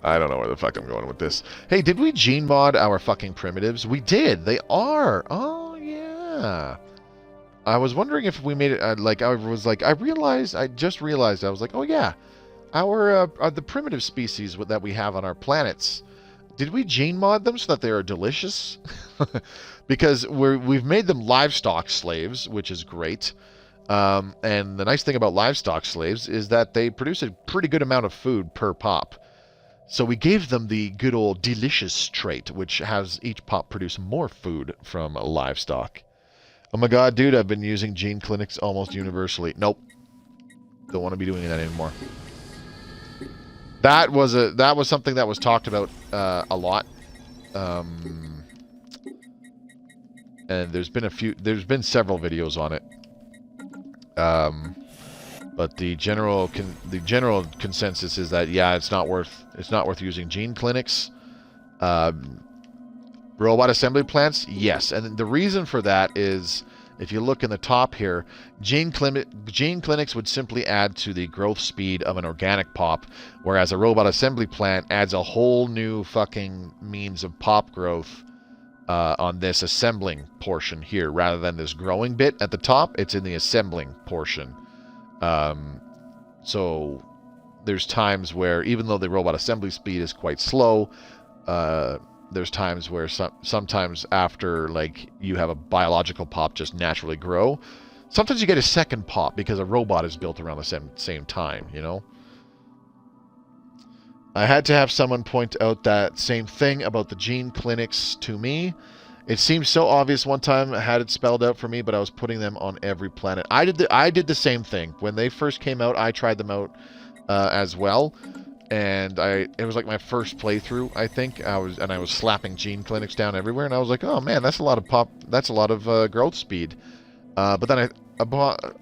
I don't know where the fuck I'm going with this. Hey, did we gene mod our fucking primitives? We did. They are. Oh, yeah. I was wondering if we made it, I just realized, I was like, oh yeah, the primitive species that we have on our planets, did we gene mod them so that they are delicious? Because we've made them livestock slaves, which is great. And the nice thing about livestock slaves is that they produce a pretty good amount of food per pop. So we gave them the good old delicious trait, which has each pop produce more food from livestock. Oh my god, dude, I've been using gene clinics almost universally. Nope. Don't want to be doing that anymore. That was something that was talked about a lot And there's been several videos on it. But the general consensus is that yeah, it's not worth using gene clinics. Robot assembly plants, yes, and the reason for that is if you look in the top here, gene clinics would simply add to the growth speed of an organic pop, whereas a robot assembly plant adds a whole new fucking means of pop growth on this assembling portion here, rather than this growing bit at the top. It's in the assembling portion. So there's times where, even though the robot assembly speed is quite slow, there's times where sometimes after, like, you have a biological pop just naturally grow, sometimes you get a second pop because a robot is built around the same time, you know? I had to have someone point out that same thing about the gene clinics to me. It seemed so obvious one time. I had it spelled out for me, but I was putting them on every planet. I did the same thing. When they first came out, I tried them out as well. And it was like my first playthrough, I think. I was slapping gene clinics down everywhere, and I was like, oh man, that's a lot of pop. That's a lot of growth speed. But then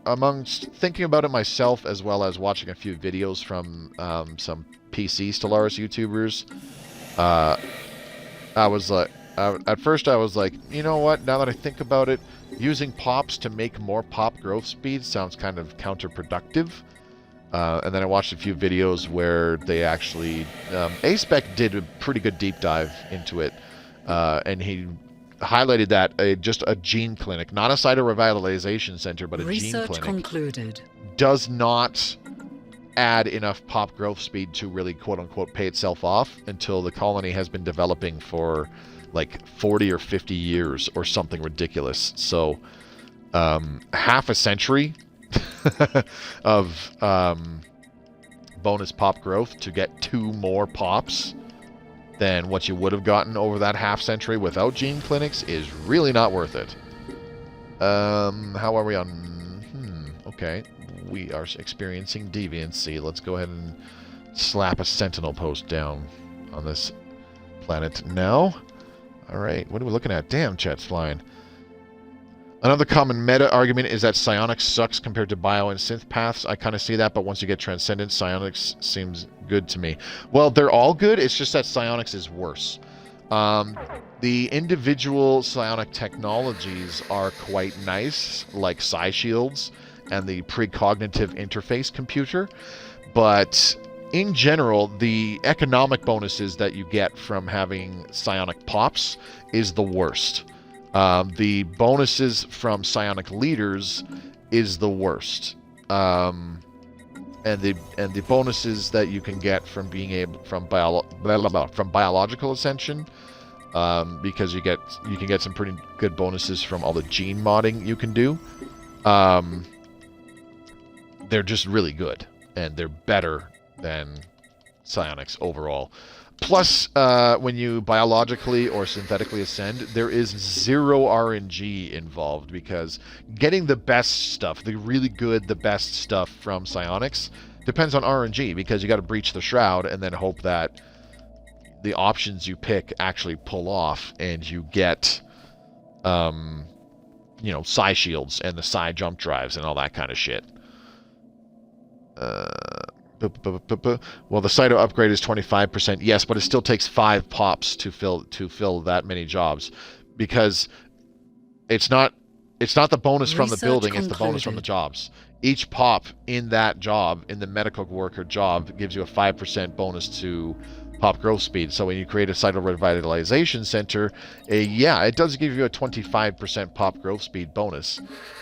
amongst thinking about it myself, as well as watching a few videos from some PC Stellaris YouTubers, I was like, at first I was like, you know what? Now that I think about it, using pops to make more pop growth speed sounds kind of counterproductive. And then I watched a few videos where they actually... A-Spec did a pretty good deep dive into it. And he highlighted that just a gene clinic, not a cytorevitalization center, but a gene clinic... Research concluded. ...does not add enough pop growth speed to really, quote-unquote, pay itself off until the colony has been developing for, like, 40 or 50 years or something ridiculous. So, half a century... of bonus pop growth to get 2 more pops than what you would have gotten over that half century without gene clinics is really not worth it. How are we on... okay. We are experiencing deviancy. Let's go ahead and slap a sentinel post down on this planet now. Alright, what are we looking at? Damn, chat's flying. Another common meta argument is that psionics sucks compared to bio and synth paths. I kind of see that, but once you get transcendent, psionics seems good to me. Well, they're all good. It's just that psionics is worse. The individual psionic technologies are quite nice, like psi shields and the precognitive interface computer. But in general, the economic bonuses that you get from having psionic pops is the worst. The bonuses from psionic leaders is the worst, and the bonuses that you can get from being able from biological ascension, because you can get some pretty good bonuses from all the gene modding you can do. They're just really good, and they're better than psionics overall. Plus, when you biologically or synthetically ascend, there is 0 RNG involved, because getting the best stuff, the really good, the best stuff from psionics depends on RNG, because you got to breach the shroud and then hope that the options you pick actually pull off and you get, you know, psi shields and the psi jump drives and all that kind of shit. Well, the Cyto upgrade is 25%. Yes, but it still takes 5 pops to fill that many jobs, because it's not the bonus from the building, it's the bonus from the jobs. Each pop in that job, in the medical worker job, gives you a 5% bonus to pop growth speed. So when you create a Cyto revitalization center, yeah, it does give you a 25% pop growth speed bonus,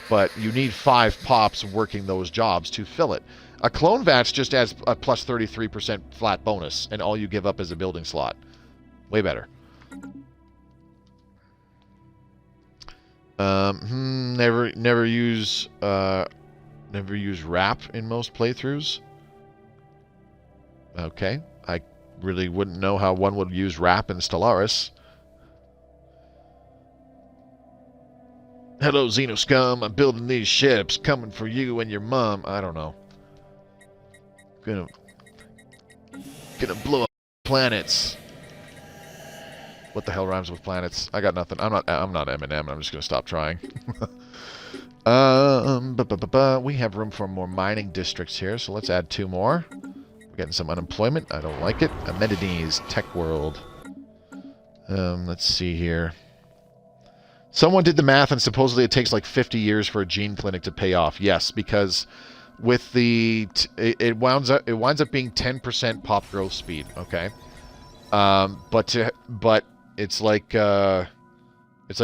but you need 5 pops working those jobs to fill it. A clone vats just adds a plus 33% flat bonus, and all you give up is a building slot. Way better. Never use wrap in most playthroughs. Okay, I really wouldn't know how one would use wrap in Stellaris. Hello, Xenoscum. I'm building these ships, coming for you and your mom. I don't know. Gonna blow up planets. What the hell rhymes with planets? I got nothing. I'm not Eminem. I'm just gonna stop trying. We have room for more mining districts here, so let's add 2 more. We're getting some unemployment. I don't like it. Amenities, Tech World. Let's see here. Someone did the math, and supposedly it takes like 50 years for a gene clinic to pay off. Yes, because with the it winds up being 10% pop growth speed. Okay, but it's like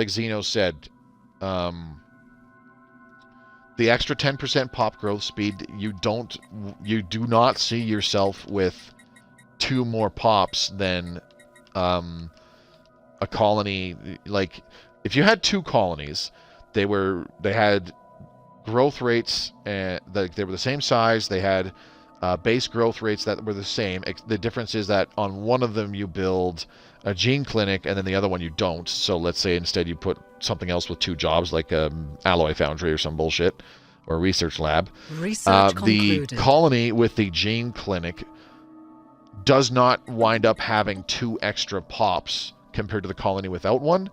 Zeno said. The extra 10% pop growth speed, you do not see yourself with 2 more pops than a colony. Like, if you had 2 colonies, they had growth rates, and they were the same size. They had base growth rates that were the same. The difference is that on one of them you build a gene clinic, and then the other one you don't. So let's say instead you put something else with 2 jobs, like alloy foundry or some bullshit, or a research lab. Research the concluded. colony with the gene clinic does not wind up having 2 extra pops compared to the colony without one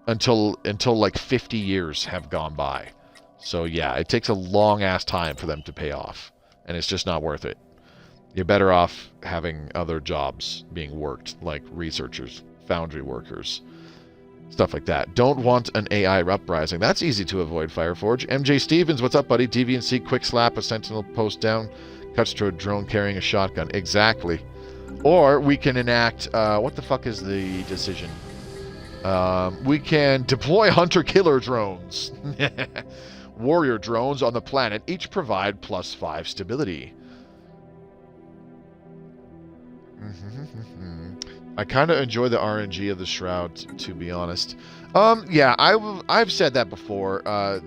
until like 50 years have gone by. So yeah, it takes a long ass time for them to pay off, and it's just not worth it. You're better off having other jobs being worked, like researchers, foundry workers, stuff like that. Don't want an AI uprising. That's easy to avoid, Fireforge. MJ Stevens, what's up, buddy? DVNC, quick slap a sentinel post down, cuts to a drone carrying a shotgun. Exactly. Or we can enact, what the fuck is the decision? We can deploy hunter-killer drones. Warrior drones on the planet each provide +5 stability. I kind of enjoy the RNG of the Shroud, to be honest. Yeah, I've said that before.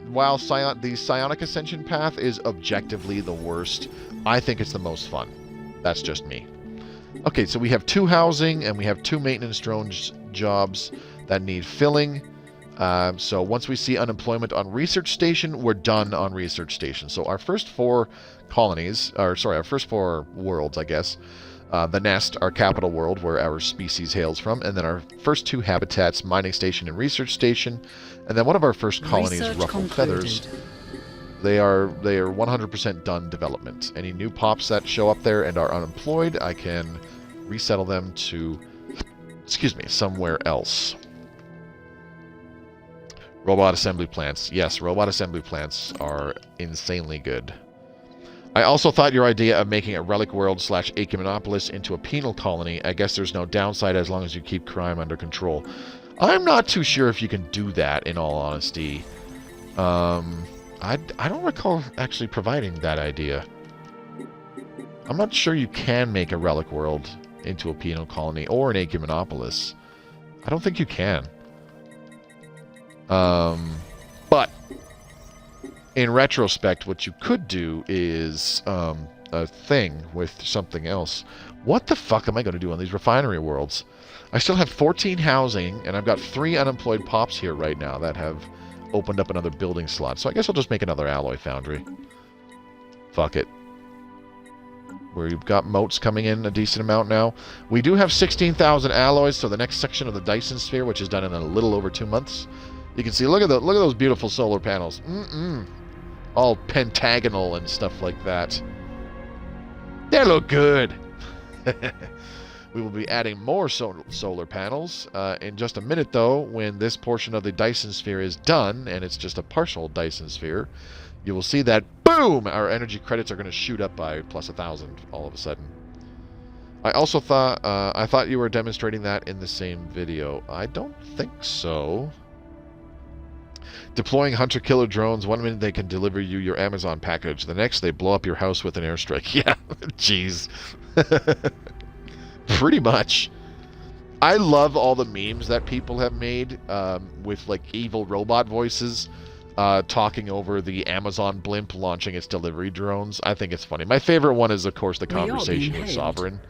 While the Psionic Ascension path is objectively the worst, I think it's the most fun. That's just me. Okay, so we have 2 housing, and we have 2 maintenance drone jobs that need filling. So once we see unemployment on Research Station, we're done on Research Station. So our first 4 colonies, or sorry, our first 4 worlds, I guess. The Nest, our capital world, where our species hails from, and then our first 2 habitats, Mining Station and Research Station, and then one of our first colonies, Ruffled Feathers. They are 100% done development. Any new pops that show up there and are unemployed, I can resettle them to, somewhere else. Robot assembly plants. Yes, robot assembly plants are insanely good. I also thought your idea of making a relic world / Ecumenopolis into a penal colony, I guess there's no downside as long as you keep crime under control. I'm not too sure if you can do that, in all honesty. I don't recall actually providing that idea. I'm not sure you can make a relic world into a penal colony or an Ecumenopolis. I don't think you can. But in retrospect, what you could do is a thing with something else. What the fuck am I going to do on these refinery worlds? I still have 14 housing, and I've got 3 unemployed pops here right now that have opened up another building slot. So I guess I'll just make another alloy foundry. Fuck it. We've got moats coming in a decent amount now. We do have 16,000 alloys, so the next section of the Dyson Sphere, which is done in a little over 2 months. You can see, look at those beautiful solar panels. All pentagonal and stuff like that. They look good. We will be adding more solar panels in just a minute, though, when this portion of the Dyson Sphere is done, and it's just a partial Dyson Sphere. You will see that, boom, our energy credits are going to shoot up by +1,000 all of a sudden. I also thought you were demonstrating that in the same video. I don't think so. Deploying hunter-killer drones. 1 minute they can deliver you your Amazon package. The next they blow up your house with an airstrike. Yeah, jeez. Pretty much. I love all the memes that people have made with like evil robot voices talking over the Amazon blimp launching its delivery drones. I think it's funny. My favorite one is, of course, the conversation with Sovereign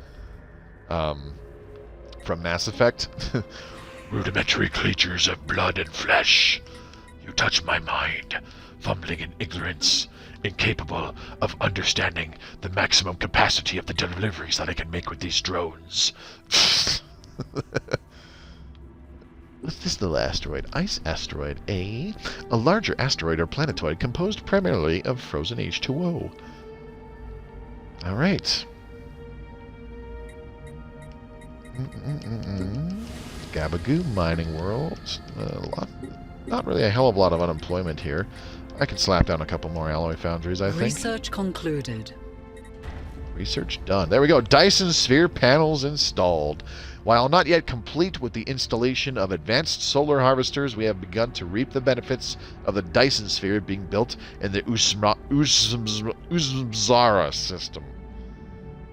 from Mass Effect. Rudimentary creatures of blood and flesh. You touch my mind, fumbling in ignorance, incapable of understanding the maximum capacity of the deliveries that I can make with these drones. What's this little asteroid? Ice asteroid, A larger asteroid or planetoid composed primarily of frozen H2O. Alright. Gabagoo mining world. Not really a hell of a lot of unemployment here. I can slap down a couple more alloy foundries, I think. Research concluded. Research done. There we go. Dyson sphere panels installed. While not yet complete with the installation of advanced solar harvesters, we have begun to reap the benefits of the Dyson sphere being built in the Uzmzara system.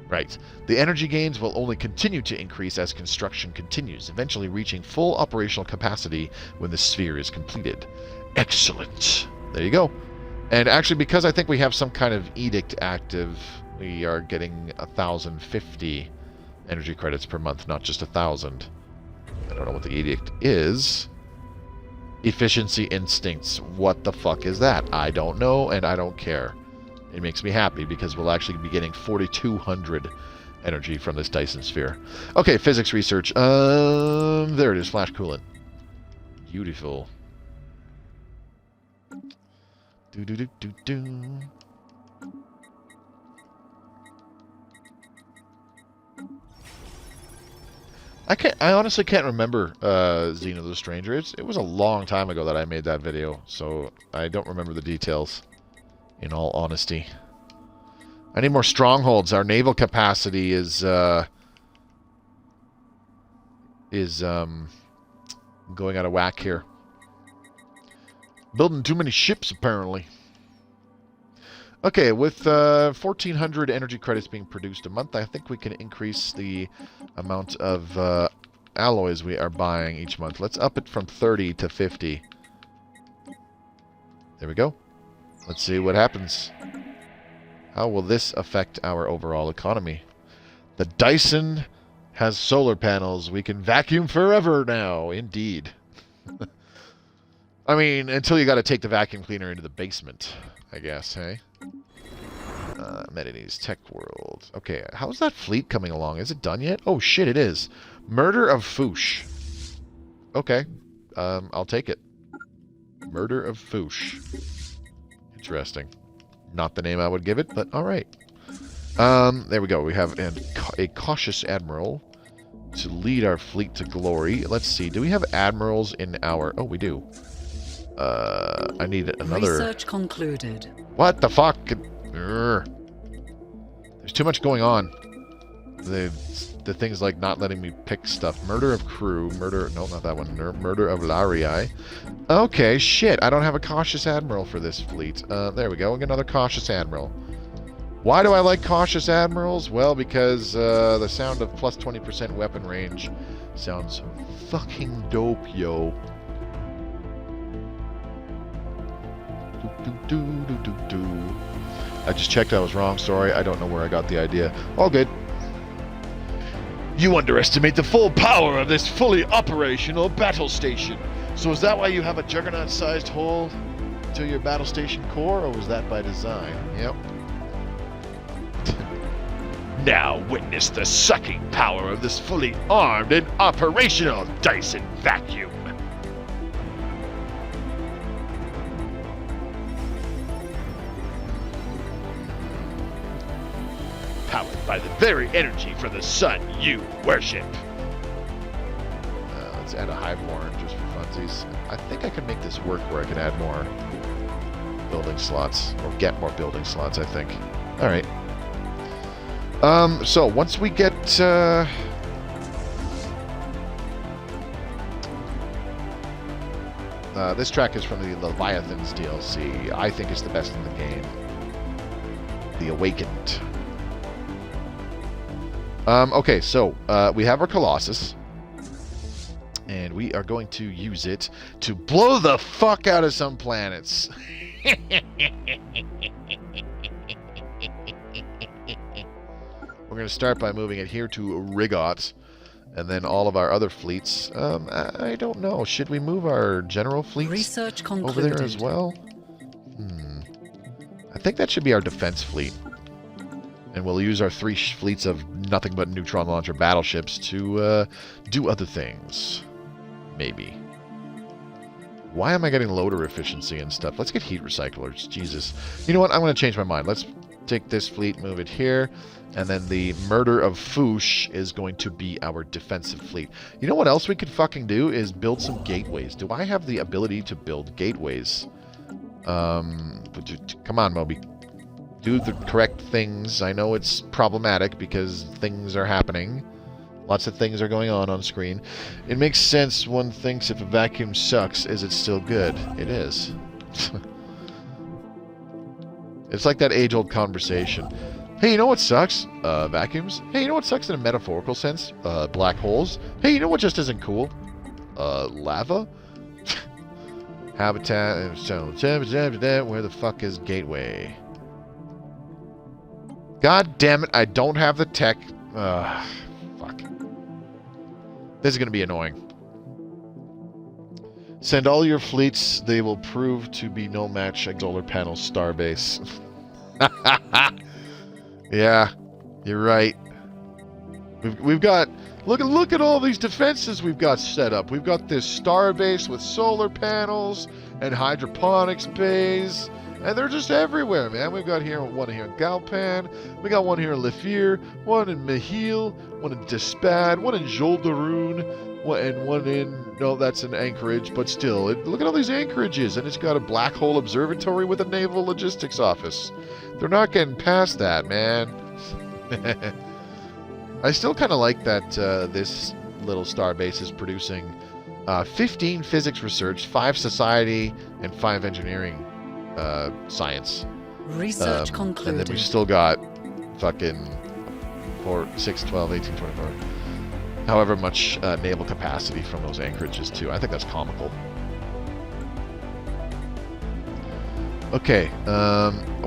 Right. The energy gains will only continue to increase as construction continues, eventually reaching full operational capacity when the sphere is completed. Excellent. There you go. And actually, because I think we have some kind of edict active, we are getting 1,050 energy credits per month, not just 1,000. I don't know what the edict is. Efficiency instincts. What the fuck is that? I don't know, and I don't care. It makes me happy because we'll actually be getting 4,200 energy from this Dyson sphere. Okay, physics research. There it is, flash coolant. Beautiful. Do. I honestly can't remember Xeno the Stranger. It was a long time ago that I made that video, so I don't remember the details, in all honesty. I need more strongholds. Our naval capacity is going out of whack here. Building too many ships, apparently. Okay, with 1,400 energy credits being produced a month, I think we can increase the amount of alloys we are buying each month. Let's up it from 30 to 50. There we go. Let's see what happens. How will this affect our overall economy? The Dyson has solar panels. We can vacuum forever now. Indeed. I mean, until you got to take the vacuum cleaner into the basement, I guess, hey? Amenities, Tech World. Okay, how's that fleet coming along? Is it done yet? Oh, shit, it is. Murder of Foosh. Okay, I'll take it. Murder of Foosh. Interesting. Not the name I would give it, but alright. There we go. We have a cautious admiral to lead our fleet to glory. Let's see. Do we have admirals in our... Oh, we do. I need another... Research concluded. What the fuck? Urgh. There's too much going on. The things like not letting me pick stuff. Murder of crew. Murder... No, not that one. Murder of Larii. Okay, shit. I don't have a cautious admiral for this fleet. There we go. Another cautious admiral. Why do I like cautious admirals? Well, because the sound of plus 20% weapon range sounds fucking dope, yo. I just checked I was wrong. Sorry, I don't know where I got the idea. All good. You underestimate the full power of this fully operational battle station. So is that why you have a juggernaut-sized hole to your battle station core, or was that by design? Yep. Now witness the sucking power of this fully armed and operational Dyson vacuum. Powered by the very energy from the sun you worship. Let's add a hive warren just for funsies. I think I can make this work where I can add more building slots, or get more building slots, I think. Alright. So once we get this track is from the Leviathans DLC. I think it's the best in the game. The Awakened. Okay, so we have our Colossus, and we are going to use it to blow the fuck out of some planets. We're going to start by moving it here to Rigot, and then all of our other fleets. I don't know. Should we move our general fleets over there as well? I think that should be our defense fleet. And we'll use our 3 fleets of nothing but neutron launcher battleships to do other things. Maybe. Why am I getting loader efficiency and stuff? Let's get heat recyclers. Jesus. You know what? I'm going to change my mind. Let's take this fleet, move it here, and then the murder of Foosh is going to be our defensive fleet. You know what else we could fucking do is build some gateways. Do I have the ability to build gateways? Come on, Moby. Do the correct things. I know it's problematic because things are happening. Lots of things are going on screen. It makes sense. One thinks if a vacuum sucks, is it still good? It is. It's like that age-old conversation. Hey, you know what sucks? Vacuums. Hey, you know what sucks in a metaphorical sense? Black holes. Hey, you know what just isn't cool? Lava? Habitat. Where the fuck is Gateway? God damn it, I don't have the tech. Fuck. This is going to be annoying. Send all your fleets. They will prove to be no match at solar panel starbase. Yeah, you're right. We've got... Look at all these defenses we've got set up. We've got this starbase with solar panels and hydroponics bays. And they're just everywhere, man. We've got one here in Galpan. We got one here in Lefir, one in Mahil, one in Despad, one in Joldaroon, and one in... No, that's in Anchorage, but still. Look at all these anchorages, and it's got a black hole observatory with a naval logistics office. They're not getting past that, man. I still kind of like that this little starbase is producing 15 physics research, 5 society, and 5 engineering science. Research concluded. And then we still got fucking 4, 6, 12, 18, 24. However much naval capacity from those anchorages too. I think that's comical. Okay,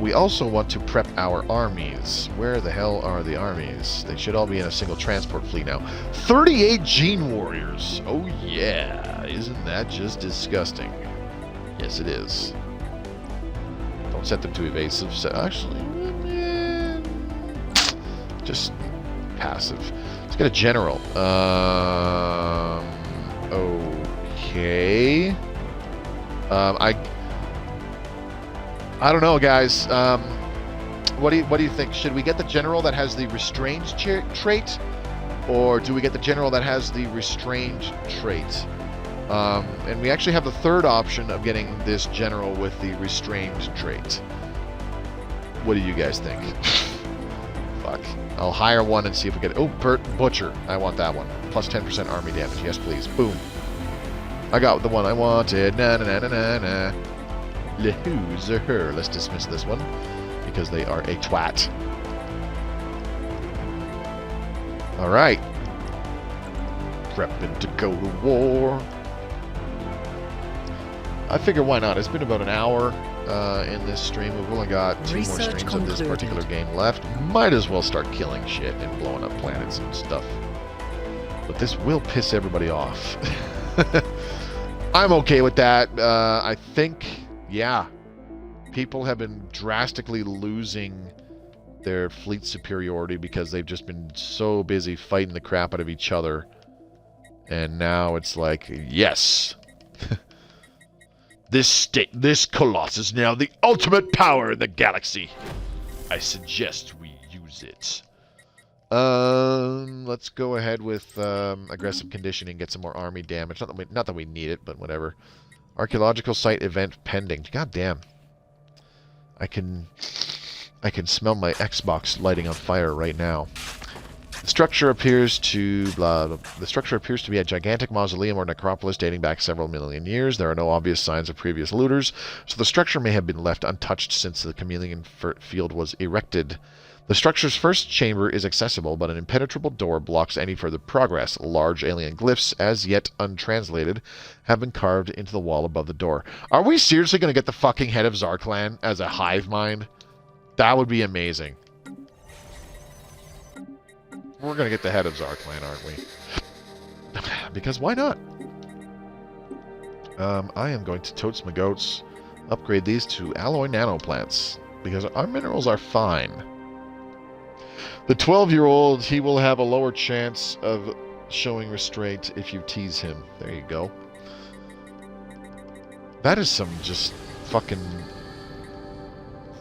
we also want to prep our armies. Where the hell are the armies? They should all be in a single transport fleet now. 38 Gene Warriors! Oh yeah! Isn't that just disgusting? Yes, it is. Don't set them to evasive. Actually, just passive. Let's get a general. Okay. I don't know, guys. What do you think? Should we get the general that has the restrained trait, or do we get the general that has the restrained trait? And we actually have the third option of getting this general with the restrained trait. What do you guys think? Fuck. I'll hire one and see if we get... Oh, Butcher. I want that one. Plus 10% army damage. Yes, please. Boom. I got the one I wanted. Na-na-na-na-na-na. Loser. Let's dismiss this one because they are a twat. Alright. Prepping to go to war. I figure why not? It's been about an hour in this stream. We've only got 2 more streams of this particular game left. Might as well start killing shit and blowing up planets and stuff. But this will piss everybody off. I'm okay with that. I think, yeah, people have been drastically losing their fleet superiority because they've just been so busy fighting the crap out of each other. And now it's like, yes. This Colossus is now the ultimate power in the galaxy. I suggest we use it. Let's go ahead with aggressive conditioning, get some more army damage. Not that we need it, but whatever. Archaeological site event pending. God damn. I can smell my Xbox lighting on fire right now. The structure appears to be a gigantic mausoleum or necropolis dating back several million years. There are no obvious signs of previous looters, so the structure may have been left untouched since the chameleon field was erected. The structure's first chamber is accessible, but an impenetrable door blocks any further progress. Large alien glyphs, as yet untranslated, have been carved into the wall above the door. Are we seriously going to get the fucking head of Zarklan as a hive mind? That would be amazing. We're going to get the head of Zarklan, aren't we? Because why not? I am going to totes my goats, upgrade these to alloy nanoplants, because our minerals are fine. The 12-year-old, he will have a lower chance of showing restraint if you tease him. There you go. That is some just fucking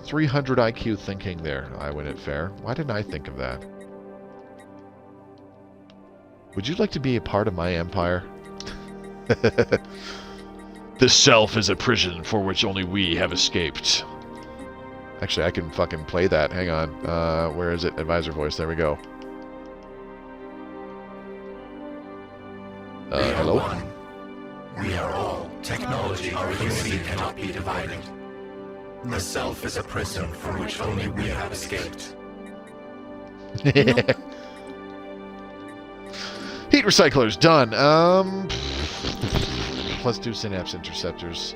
300 IQ thinking there, I win it fair. Why didn't I think of that? Would you like to be a part of my empire? The self is a prison for which only we have escaped. Actually, I can fucking play that. Hang on. Where is it? Advisor voice. There we go. Hello? One. We are all. Technology or unity cannot be divided. The self is a prison from which only we have escaped. Heat recyclers done. Let's do synapse interceptors.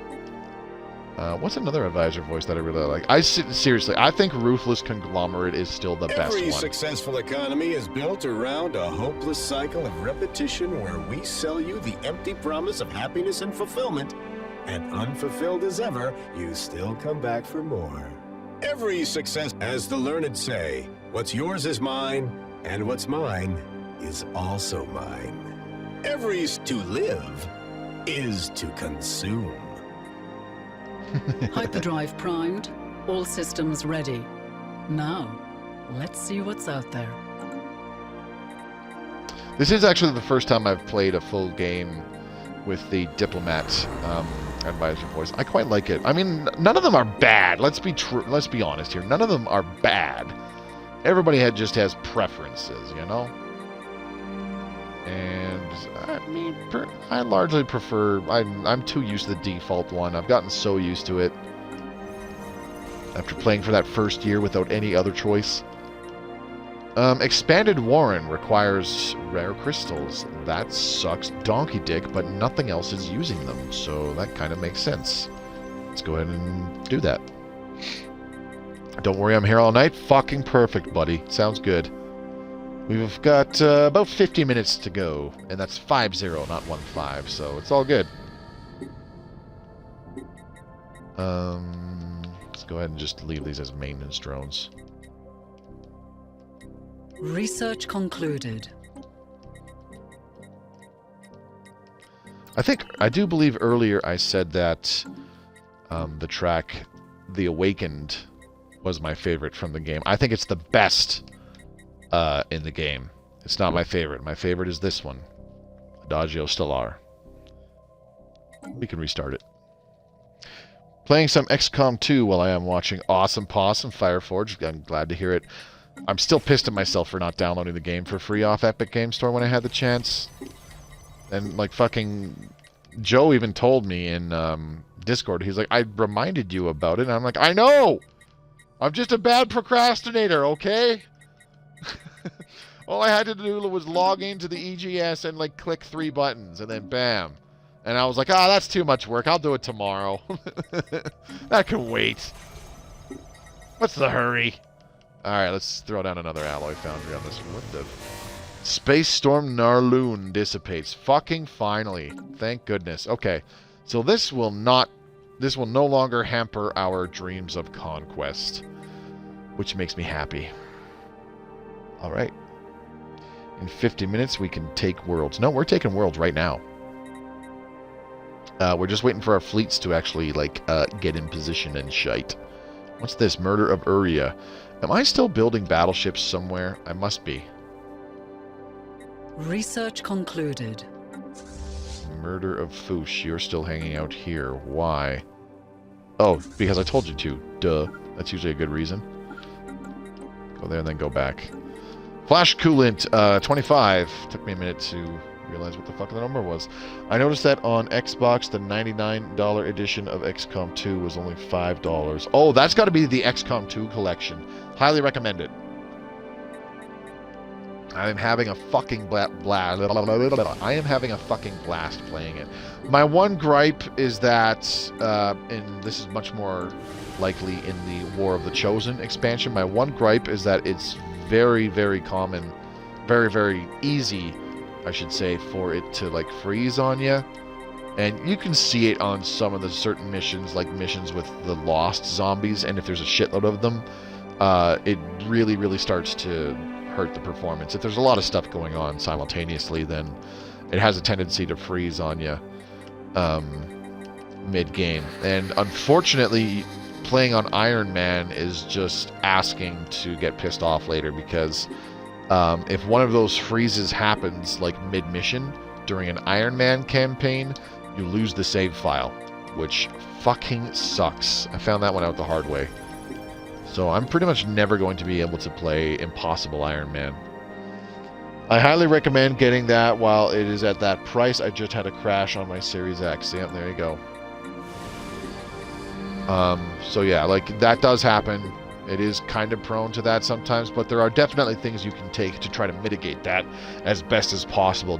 What's another advisor voice that I really like? Seriously, I think Ruthless Conglomerate is still the best one. Every successful economy is built around a hopeless cycle of repetition where we sell you the empty promise of happiness and fulfillment, and unfulfilled as ever, you still come back for more. Every success, as the learned say, what's yours is mine, and what's mine is also mine. Every's to live is to consume. Hyperdrive primed. All systems ready. Now, let's see what's out there. This is actually the first time I've played a full game with the Diplomat advisor voice. I quite like it. I mean, none of them are bad. Let's be honest here. None of them are bad. Everybody just has preferences, you know? And I mean, I largely prefer. I'm too used to the default one. I've gotten so used to it after playing for that first year without any other choice. Expanded Warren requires rare crystals. That sucks donkey dick, but nothing else is using them, so that kind of makes sense. Let's go ahead and do that. Don't worry, I'm here all night. Fucking perfect, buddy. Sounds good. We've got about 50 minutes to go, and that's 5-0, not 1-5, so it's all good. Let's go ahead and just leave these as maintenance drones. Research concluded. I do believe earlier I said that the track The Awakened was my favorite from the game. I think it's the best in the game. It's not my favorite. My favorite is this one, Adagio Stellar. We can restart it. Playing some XCOM 2 while I am watching Awesome Possum Fireforge. I'm glad to hear it. I'm still pissed at myself for not downloading the game for free off Epic Game Store when I had the chance. And like fucking Joe even told me in Discord, he's like, I reminded you about it. And I'm like, I know! I'm just a bad procrastinator, okay? All I had to do was log into the EGS and like click 3 buttons and then bam. And I was like, that's too much work. I'll do it tomorrow. That can wait. What's the hurry? Alright, let's throw down another alloy foundry on this. What the... Space Storm Narloon dissipates. Fucking finally. Thank goodness. Okay. So this will no longer hamper our dreams of conquest. Which makes me happy. Alright. In 50 minutes, we can take worlds. No, we're taking worlds right now. We're just waiting for our fleets to actually, like, get in position and shite. What's this? Murder of Uria. Am I still building battleships somewhere? I must be. Research concluded. Murder of Foosh. You're still hanging out here. Why? Oh, because I told you to. Duh. That's usually a good reason. Go there and then go back. Flash Coolant 25. Took me a minute to realize what the fuck the number was. I noticed that on Xbox, the $99 edition of XCOM 2 was only $5. Oh, that's got to be the XCOM 2 collection. Highly recommend it. I am having a fucking I am having a fucking blast playing it. My one gripe is that, and this is much more likely in the War of the Chosen expansion, my one gripe is that it's very, very common, very, very easy, I should say, for it to like freeze on you. And you can see it on some of the certain missions, like missions with the lost zombies, and if there's a shitload of them, it really, really starts to hurt the performance. If there's a lot of stuff going on simultaneously, then it has a tendency to freeze on you mid-game. And unfortunately, playing on Iron Man is just asking to get pissed off later, because if one of those freezes happens like mid-mission during an Iron Man campaign, you lose the save file, which fucking sucks. I found that one out the hard way. So I'm pretty much never going to be able to play Impossible Iron Man. I highly recommend getting that while it is at that price. I just had a crash on my Series X. Yep, there you go. So yeah, like, that does happen. It is kind of prone to that sometimes, but there are definitely things you can take to try to mitigate that as best as possible.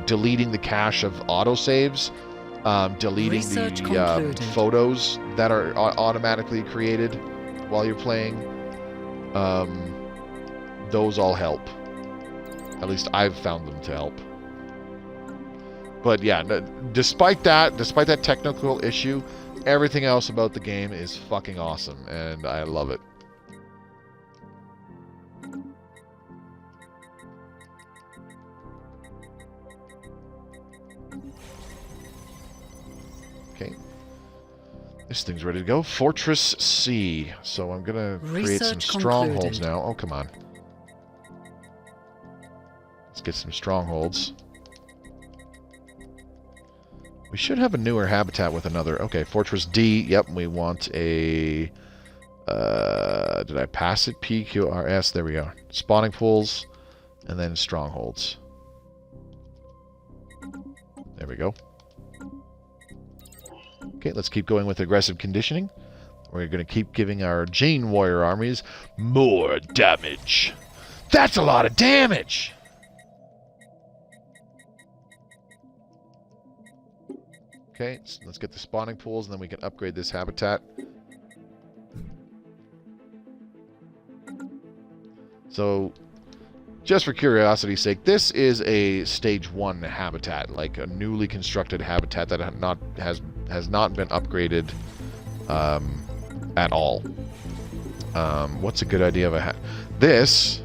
Deleting the cache of autosaves, deleting the photos that are automatically created while you're playing. Those all help. At least I've found them to help. But yeah, despite that technical issue, everything else about the game is fucking awesome, and I love it. Okay. This thing's ready to go. Fortress C. So I'm going to create some strongholds now. Oh, come on. Let's get some strongholds. We should have a newer habitat with another. Okay, Fortress D. Yep, we want a... did I pass it? PQRS. There we go. Spawning pools. And then strongholds. There we go. Okay, let's keep going with aggressive conditioning. We're going to keep giving our Gene Warrior armies more damage. That's a lot of damage! Okay, so let's get the spawning pools, and then we can upgrade this habitat. So, just for curiosity's sake, this is a Stage 1 habitat, like a newly constructed habitat that has not been upgraded at all. What's a good idea of this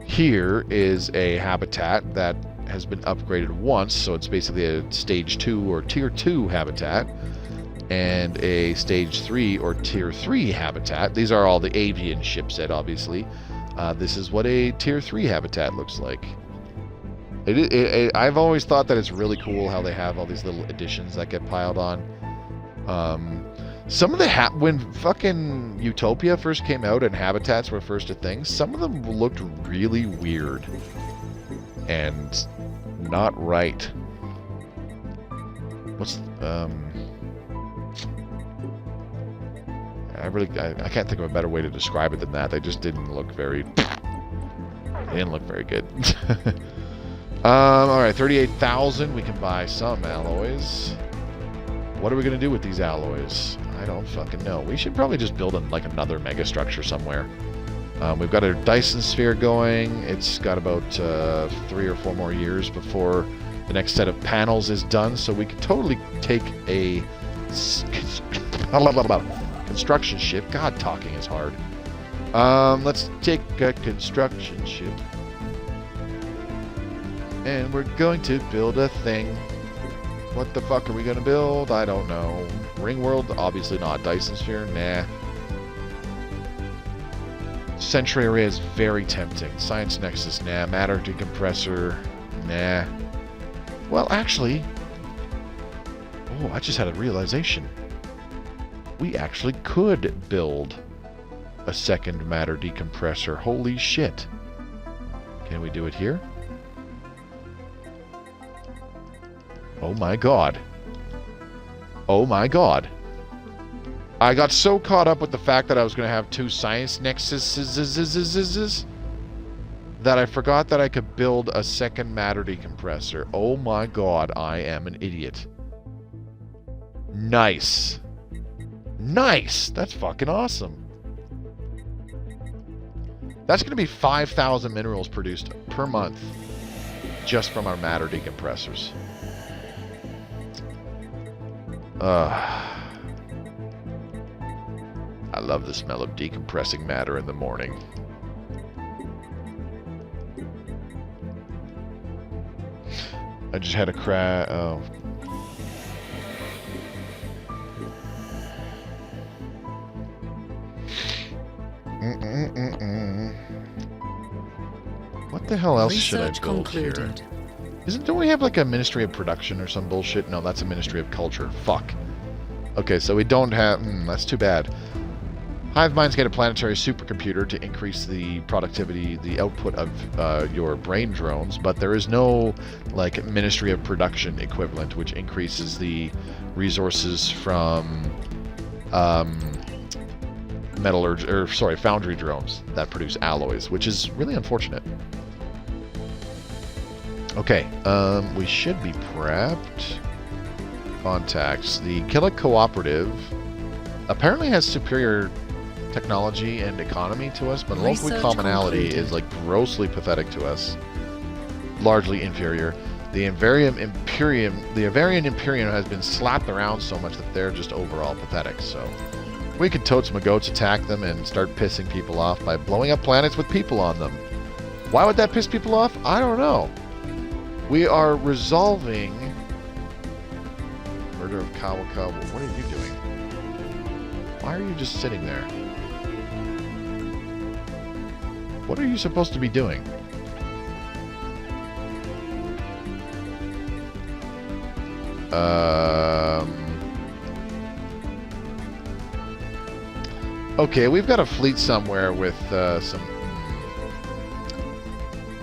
here is a habitat that has been upgraded once, so it's basically a Stage 2 or Tier 2 habitat, and a Stage 3 or Tier 3 habitat. These are all the avian shipset, obviously. This is what a Tier 3 habitat looks like. I've always thought that it's really cool how they have all these little additions that get piled on. Some of the when fucking Utopia first came out and habitats were first a thing, some of them looked really weird and not right. What's I can't think of a better way to describe it than that. They just didn't look very... They didn't look very good. Alright, 38,000. We can buy some alloys. What are we going to do with these alloys? I don't fucking know. We should probably just build like another mega structure somewhere. We've got a Dyson sphere going. It's got about 3 or 4 more years before the next set of panels is done, so we could totally take a... construction ship. God, talking is hard. Let's take a construction ship. And we're going to build a thing. What the fuck are we going to build? I don't know. Ring World? Obviously not. Dyson Sphere? Nah. Sentry Array is very tempting. Science Nexus? Nah. Matter Decompressor? Nah. Well, actually... Oh, I just had a realization. We actually could build a second matter decompressor. Holy shit. Can we do it here? Oh my god. Oh my god. I got so caught up with the fact that I was going to have 2 science nexuses that I forgot that I could build a second matter decompressor. Oh my god, I am an idiot. Nice. Nice! That's fucking awesome. That's going to be 5,000 minerals produced per month just from our matter decompressors. I love the smell of decompressing matter in the morning. I just had a crash. Oh. What the hell else should I build here? Don't we have like a Ministry of Production or some bullshit? No, that's a Ministry of Culture. Fuck. Okay, so we don't have... that's too bad. Hive minds get a planetary supercomputer to increase the productivity, the output of your brain drones, but there is no like Ministry of Production equivalent, which increases the resources from foundry drones that produce alloys, which is really unfortunate. Okay, we should be prepped. Contacts. The Killick Cooperative apparently has superior technology and economy to us, but local commonality is like grossly pathetic to us. Largely inferior. The Avarian Imperium has been slapped around so much that they're just overall pathetic, so we could totes my goats attack them and start pissing people off by blowing up planets with people on them. Why would that piss people off? I don't know. We are resolving murder of Kawakawa. What are you doing? Why are you just sitting there? What are you supposed to be doing? Okay, we've got a fleet somewhere with some...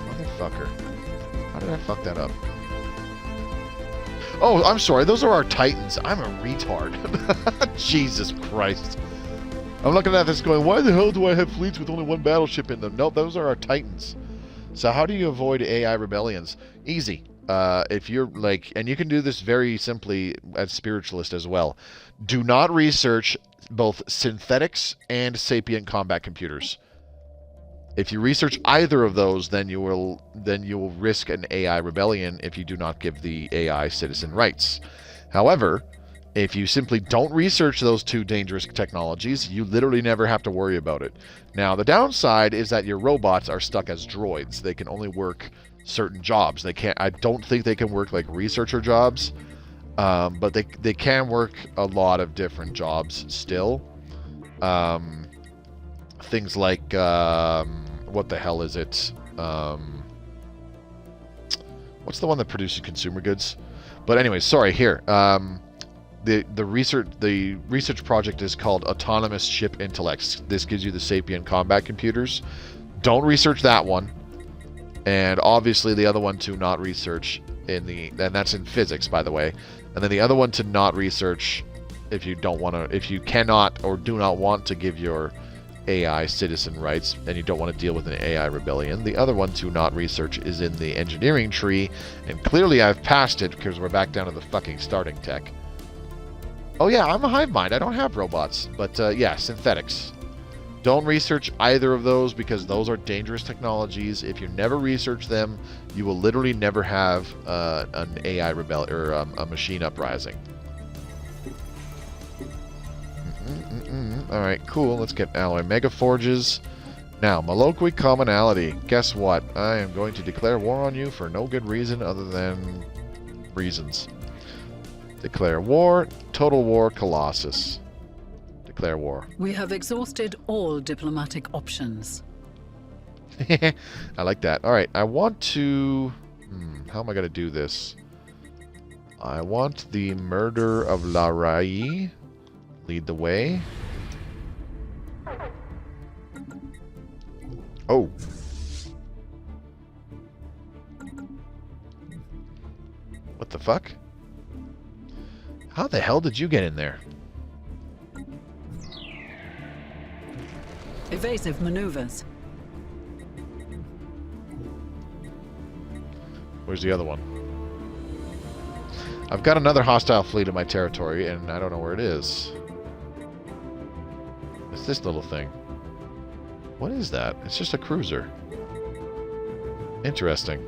Motherfucker. How did I fuck that up? Oh, I'm sorry. Those are our Titans. I'm a retard. Jesus Christ. I'm looking at this going, why the hell do I have fleets with only one battleship in them? No, those are our Titans. So how do you avoid AI rebellions? Easy. If you're like, and you can do this very simply as spiritualist as well. Do not research both synthetics and sapient combat computers. If you research either of those, then you will risk an AI rebellion if you do not give the AI citizen rights. However, if you simply don't research those two dangerous technologies, you literally never have to worry about it. Now, the downside is that your robots are stuck as droids. They can only work certain jobs. They can't. I don't think they can work like researcher jobs, but they can work a lot of different jobs still. Things like what the hell is it? What's the one that produces consumer goods? But anyway, sorry. Here, the research project is called Autonomous Ship Intellects. This gives you the sapient combat computers. Don't research that one. And obviously the other one to not research and that's in physics, by the way. And then the other one to not research if you cannot or do not want to give your AI citizen rights and you don't want to deal with an AI rebellion. The other one to not research is in the engineering tree, and clearly I've passed it because we're back down to the fucking starting tech. Oh yeah, I'm a hive mind. I don't have robots, but yeah, synthetics. Don't research either of those because those are dangerous technologies. If you never research them, you will literally never have an AI rebellion or a machine uprising. All right, cool. Let's get alloy mega forges. Now, Maloqui commonality. Guess what? I am going to declare war on you for no good reason other than reasons. Declare war. Total war. Colossus. Declare war. We have exhausted all diplomatic options. I like that. All right, I want to... how am I going to do this? I want the murder of Larai. Lead the way. Oh. What the fuck? How the hell did you get in there? Evasive maneuvers. Where's the other one? I've got another hostile fleet in my territory, and I don't know where it is. It's this little thing. What is that? It's just a cruiser. Interesting.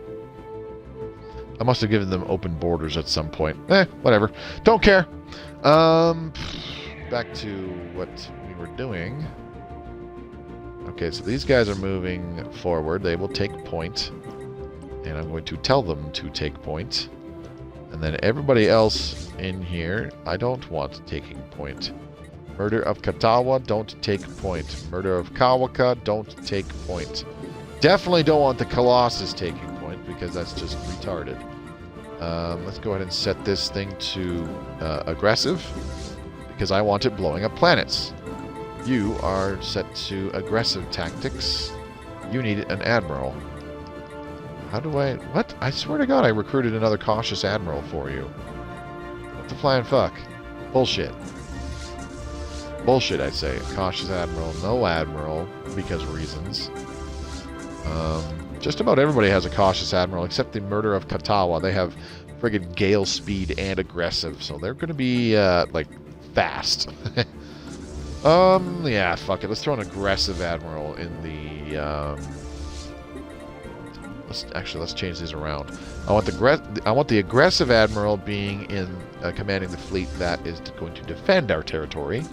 I must have given them open borders at some point. Whatever. Don't care. Back to what we were doing. Okay, so these guys are moving forward. They will take point. And I'm going to tell them to take point. And then everybody else in here, I don't want taking point. Murder of Katawa, don't take point. Murder of Kawaka, don't take point. Definitely don't want the Colossus taking point, because that's just retarded. Let's go ahead and set this thing to aggressive, because I want it blowing up planets. You are set to aggressive tactics. You need an admiral. How do I... What? I swear to God I recruited another cautious admiral for you. What the flying fuck? Bullshit. Bullshit, I say. Cautious admiral, no admiral, because reasons. Just about everybody has a cautious admiral, except the murder of Katawa. They have friggin' gale speed and aggressive, so they're gonna be, like, fast. Yeah, fuck it. Let's throw an aggressive admiral in the, Let's change these around. I want the aggressive admiral being in commanding the fleet that is going to defend our territory,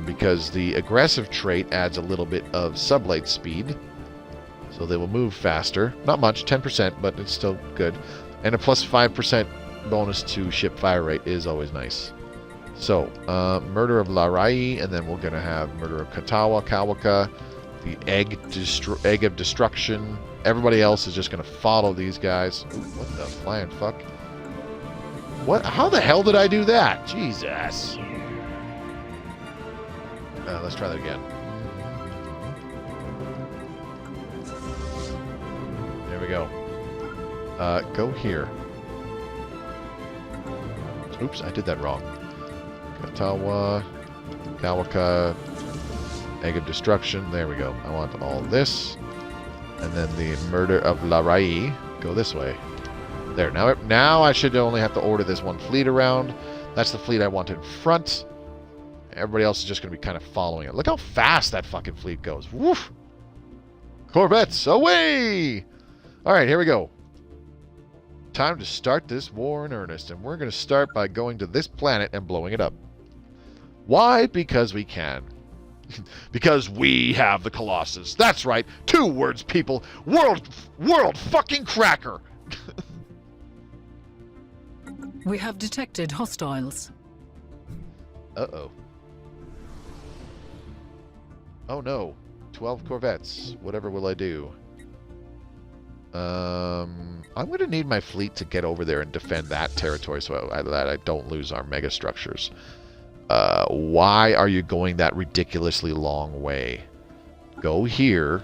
because the aggressive trait adds a little bit of sublight speed, so they will move faster. Not much, 10%, but it's still good. And a plus 5% bonus to ship fire rate is always nice. So, murder of Larai, and then we're gonna have murder of Katawa, Kawaka, the egg of destruction. Everybody else is just going to follow these guys. Ooh, what the flying fuck? What? How the hell did I do that? Jesus. Let's try that again. There we go. Go here. Oops, I did that wrong. Katawa, Kawaka, egg of destruction. There we go. I want all this. And then the murder of Larai. Go this way. There. Now I should only have to order this one fleet around. That's the fleet I want in front. Everybody else is just going to be kind of following it. Look how fast that fucking fleet goes. Woof! Corvettes, away! Alright, here we go. Time to start this war in earnest. And we're going to start by going to this planet and blowing it up. Why? Because we can. Because we have the Colossus. That's right. 2 words, people. World fucking cracker. We have detected hostiles. Uh-oh. Oh no. 12 corvettes. Whatever will I do? I'm going to need my fleet to get over there and defend that territory so that I don't lose our mega structures. Why are you going that ridiculously long way? Go here.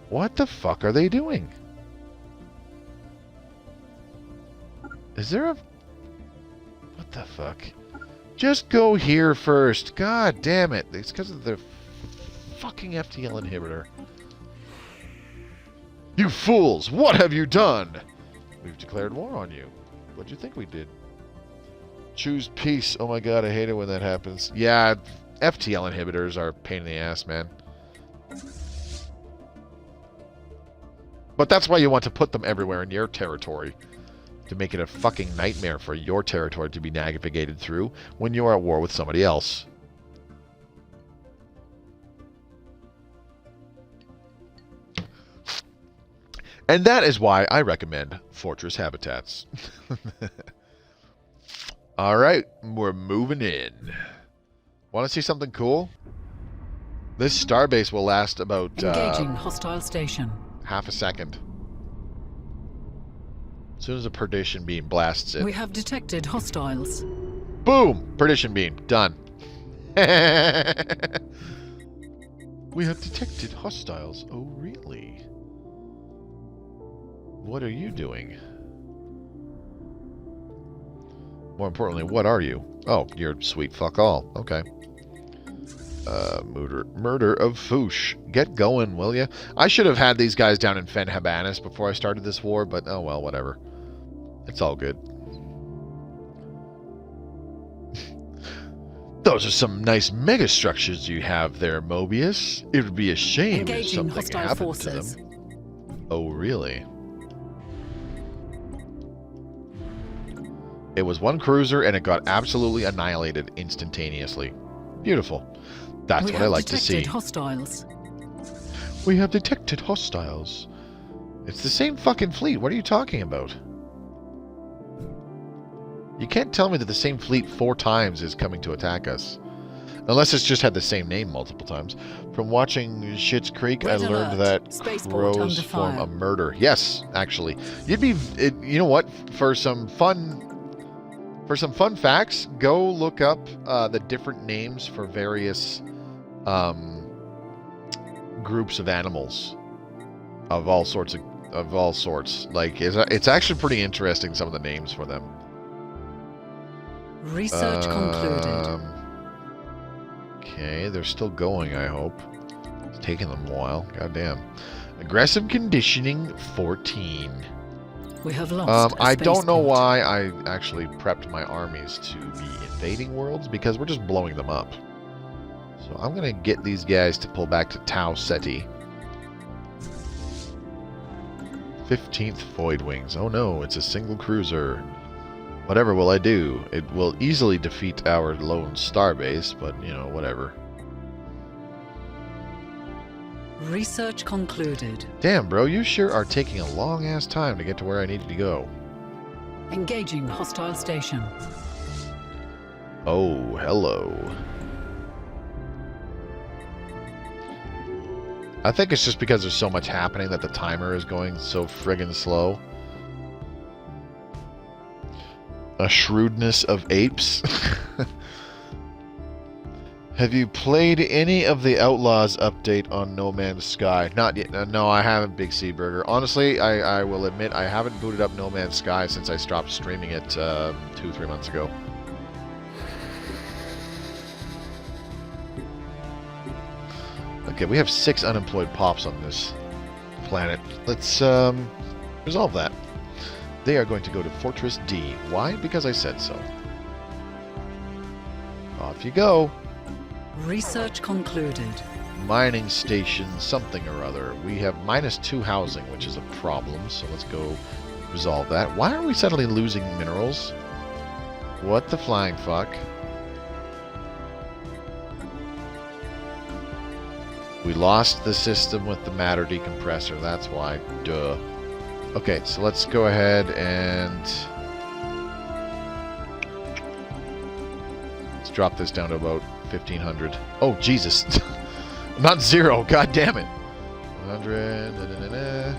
What the fuck are they doing? Is there a... What the fuck? Just go here first. God damn it. It's because of the fucking FTL inhibitor. You fools! What have you done? We've declared war on you. What do you think we did? Choose peace. Oh my god, I hate it when that happens. Yeah, FTL inhibitors are a pain in the ass, man. But that's why you want to put them everywhere in your territory. To make it a fucking nightmare for your territory to be navigated through when you are at war with somebody else. And that is why I recommend fortress habitats. Alright, we're moving in. Want to see something cool? This starbase will last about... Engaging hostile station. Half a second. As soon as a perdition beam blasts in. We have detected hostiles. Boom! Perdition beam. Done. We have detected hostiles. Oh, really? What are you doing? More importantly, what are you? Oh, you're sweet fuck all. Okay. Murder of Foosh. Get going, will ya? I should have had these guys down in Fenhabanis before I started this war, but oh well, whatever. It's all good. Those are some nice megastructures you have there, Mobius. It would be a shame if something happened to them. Oh, really? It was one cruiser, and it got absolutely annihilated instantaneously. Beautiful. That's what I like to see. We have detected hostiles. We have detected hostiles. It's the same fucking fleet. What are you talking about? You can't tell me that the same fleet 4 times is coming to attack us. Unless it's just had the same name multiple times. From watching Schitt's Creek, Red I learned alert. that Spaceport crows under form fire. a murder. Yes, actually. You'd be... you know what? For some fun facts, go look up the different names for various groups of animals. Of all sorts. Like, it's actually pretty interesting, some of the names for them. Research concluded. Okay, they're still going, I hope. It's taking them a while. Goddamn. Aggressive conditioning 14. We have lost a I don't know spaceport. why I actually prepped my armies to be invading worlds, because we're just blowing them up. So I'm going to get these guys to pull back to Tau Ceti. 15th Void Wings. Oh no, it's a single cruiser. Whatever will I do? It will easily defeat our lone starbase, but, you know, whatever. Research concluded. Damn, bro, you sure are taking a long-ass time to get to where I needed to go. Engaging hostile station. Oh, hello. I think it's just because there's so much happening that the timer is going so friggin' slow. A shrewdness of apes. Have you played any of the Outlaws update on No Man's Sky? Not yet. No, I haven't, Big C Burger. Honestly, I will admit I haven't booted up No Man's Sky since I stopped streaming it 2-3 months ago. Okay, we have 6 unemployed pops on this planet. Let's resolve that. They are going to go to Fortress D. Why? Because I said so. Off you go. Research concluded. Mining station something or other. We have -2 housing, which is a problem, so let's go resolve that. Why are we suddenly losing minerals? What the flying fuck? We lost the system with the matter decompressor, that's why. Duh. Okay, so let's go ahead and let's drop this down to about 1,500. Oh, Jesus. Not 0, god damn it. 100. Da, da, da, da.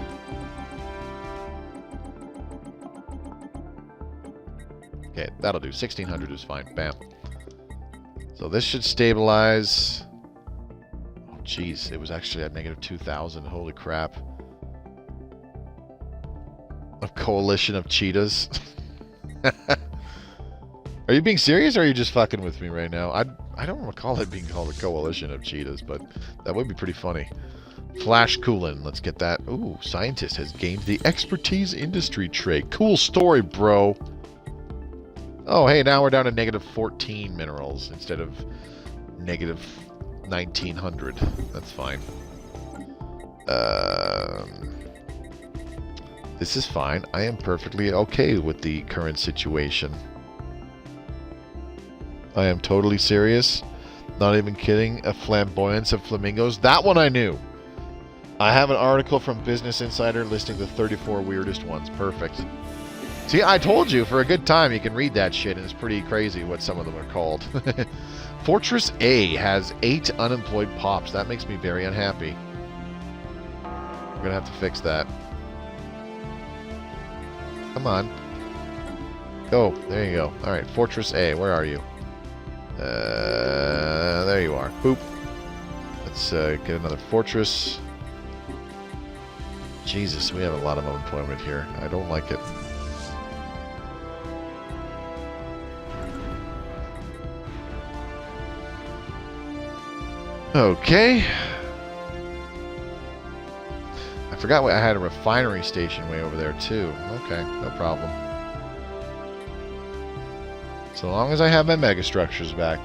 Okay, that'll do. 1,600 is fine. Bam. So this should stabilize. Oh, jeez. It was actually at -2,000. Holy crap. A coalition of cheetahs. Are you being serious, or are you just fucking with me right now? I don't recall it being called a coalition of cheetahs, but that would be pretty funny. Flash Coolin, let's get that. Ooh, scientist has gained the expertise industry trait. Cool story, bro. Oh, hey, now we're down to -14 minerals instead of -1,900. That's fine. This is fine. I am perfectly okay with the current situation. I am totally serious. Not even kidding. A flamboyance of flamingos. That one I knew. I have an article from Business Insider listing the 34 weirdest ones. Perfect. See, I told you, for a good time you can read that shit, and it's pretty crazy what some of them are called. Fortress A has 8 unemployed pops. That makes me very unhappy. We're gonna have to fix that. Come on. Go. There you go. Alright, Fortress A. Where are you? There you are. Boop. Let's get another fortress. Jesus, we have a lot of unemployment here. I don't like it. Okay. I forgot I had a refinery station way over there too. Okay, no problem. So long as I have my megastructures back.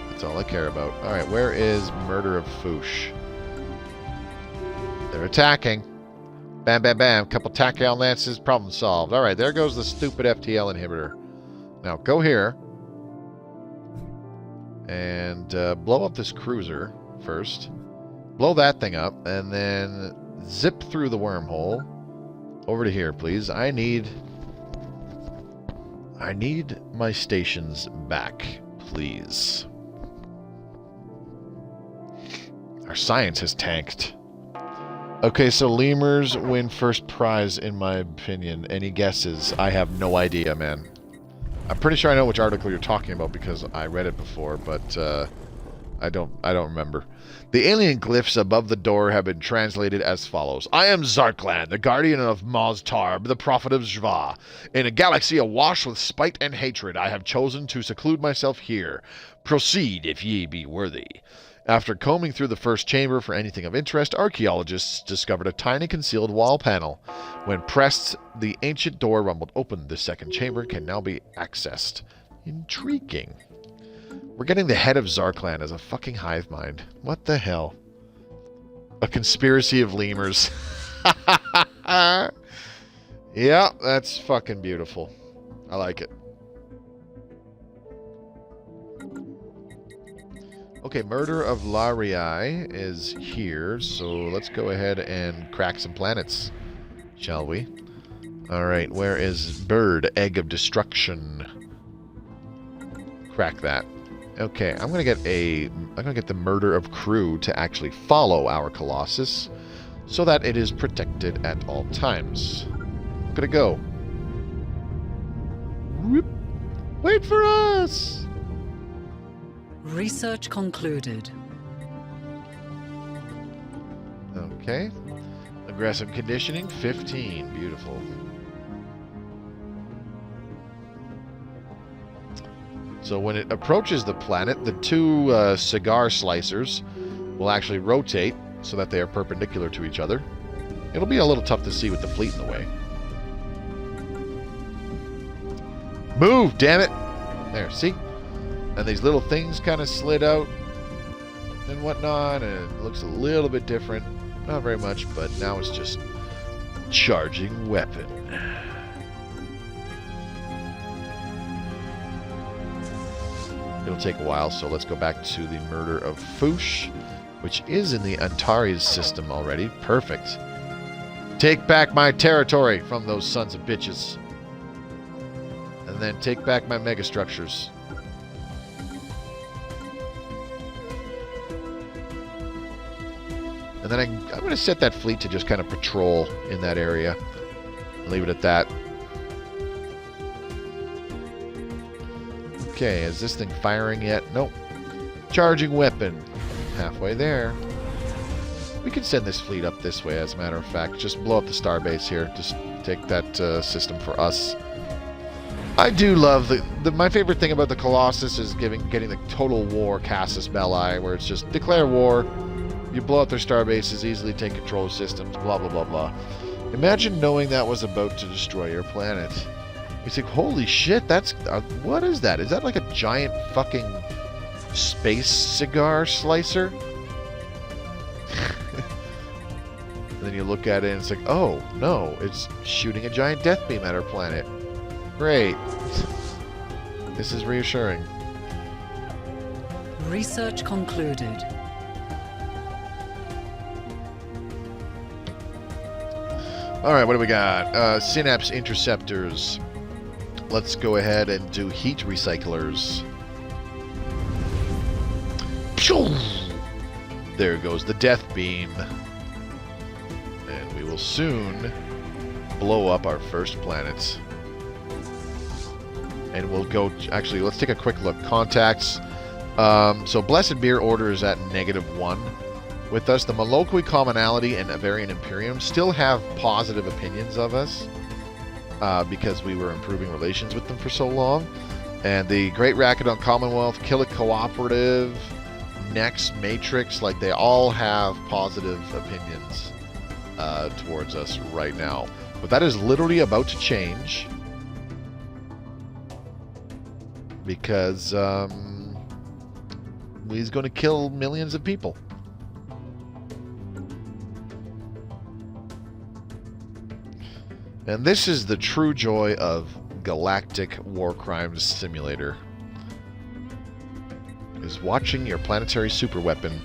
That's all I care about. Alright, where is Murder of Foosh? They're attacking. Bam, bam, bam. Couple Tachyon Lances, problem solved. Alright, there goes the stupid FTL inhibitor. Now, go here. And blow up this cruiser first. Blow that thing up. And then zip through the wormhole. Over to here, please. I need my stations back, please. Our science has tanked. Okay, so lemurs win first prize, in my opinion. Any guesses? I have no idea, man. I'm pretty sure I know which article you're talking about because I read it before, but I don't remember. The alien glyphs above the door have been translated as follows. I am Zarklan, the guardian of Maz Tarb, the prophet of Zhva. In a galaxy awash with spite and hatred, I have chosen to seclude myself here. Proceed if ye be worthy. After combing through the first chamber for anything of interest, archaeologists discovered a tiny concealed wall panel. When pressed, the ancient door rumbled open. The second chamber can now be accessed. Intriguing. We're getting the head of Zarklan as a fucking hive mind. What the hell? A conspiracy of lemurs. Yeah, that's fucking beautiful. I like it. Okay, Murder of Larii is here, so let's go ahead and crack some planets, shall we? Alright, where is Bird, Egg of Destruction? Crack that. Okay, I'm gonna get the Murder of Crew to actually follow our Colossus, so that it is protected at all times. I'm gonna go. Whoop. Wait for us! Research concluded. Okay. Aggressive conditioning, 15. Beautiful. So when it approaches the planet, the two cigar slicers will actually rotate so that they are perpendicular to each other. It'll be a little tough to see with the fleet in the way. Move, damn it! There, see? And these little things kind of slid out and whatnot, and it looks a little bit different. Not very much, but now it's just charging weapon. It'll take a while, so let's go back to the Murder of Foosh, which is in the Antares system already. Perfect. Take back my territory from those sons of bitches. And then take back my megastructures. And then I'm going to set that fleet to just kind of patrol in that area. Leave it at that. Okay, is this thing firing yet? Nope. Charging weapon. Halfway there. We can send this fleet up this way, as a matter of fact. Just blow up the starbase here. Just take that system for us. I do love my favorite thing about the Colossus is getting the Total War Casus Belli, where it's just declare war. You blow up their starbases, easily take control of systems, blah, blah, blah, blah. Imagine knowing that was about to destroy your planet. You think, holy shit, that's... what is that? Is that like a giant fucking space cigar slicer? And then you look at it and it's like, oh, no, it's shooting a giant death beam at our planet. Great. This is reassuring. Research concluded. Alright, what do we got? Synapse interceptors. Let's go ahead and do heat recyclers. There goes the death beam. And we will soon blow up our first planets. And we'll go... actually, let's take a quick look. Contacts. So Blessed Beer order is at -1. With us, the Maloqui Commonality and Avarian Imperium still have positive opinions of us because we were improving relations with them for so long. And the Great Rakadon Commonwealth, Killick Cooperative, Nex, Matrix, like they all have positive opinions towards us right now. But that is literally about to change because he's going to kill millions of people. And this is the true joy of Galactic War Crimes Simulator. Is watching your planetary superweapon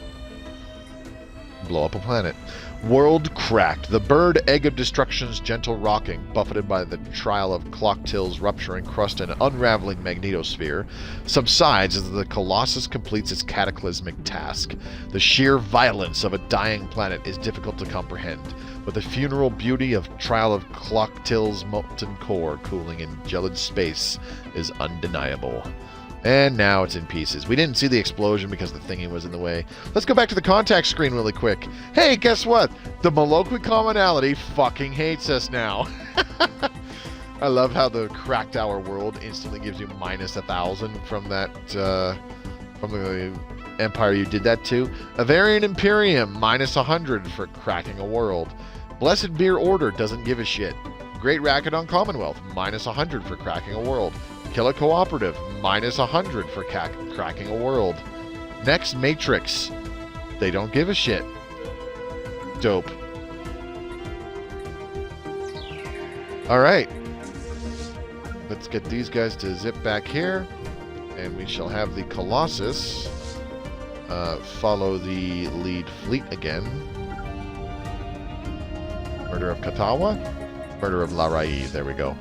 Blow up a planet. World cracked. The bird, egg of destruction's gentle rocking, buffeted by the trial of Clocktail's rupturing crust and unraveling magnetosphere, subsides as the Colossus completes its cataclysmic task. The sheer violence of a dying planet is difficult to comprehend, but the funeral beauty of trial of Clocktail's molten core cooling in gelid space is undeniable. And now it's in pieces. We didn't see the explosion because the thingy was in the way. Let's go back to the contact screen really quick. Hey, guess what? The Maloqui commonality fucking hates us now. I love how the cracked our world instantly gives you minus 1,000 from that, from the empire you did that to. Avarian Imperium, minus 100 for cracking a world. Blessed Beer Order doesn't give a shit. Great Rakadon Commonwealth, minus 100 for cracking a world. Killer Cooperative, minus 100 for cracking a world. Next Matrix, they don't give a shit. Dope. Alright. Let's get these guys to zip back here. And we shall have the Colossus follow the lead fleet again. Murder of Katawa? Murder of Larai. There we go.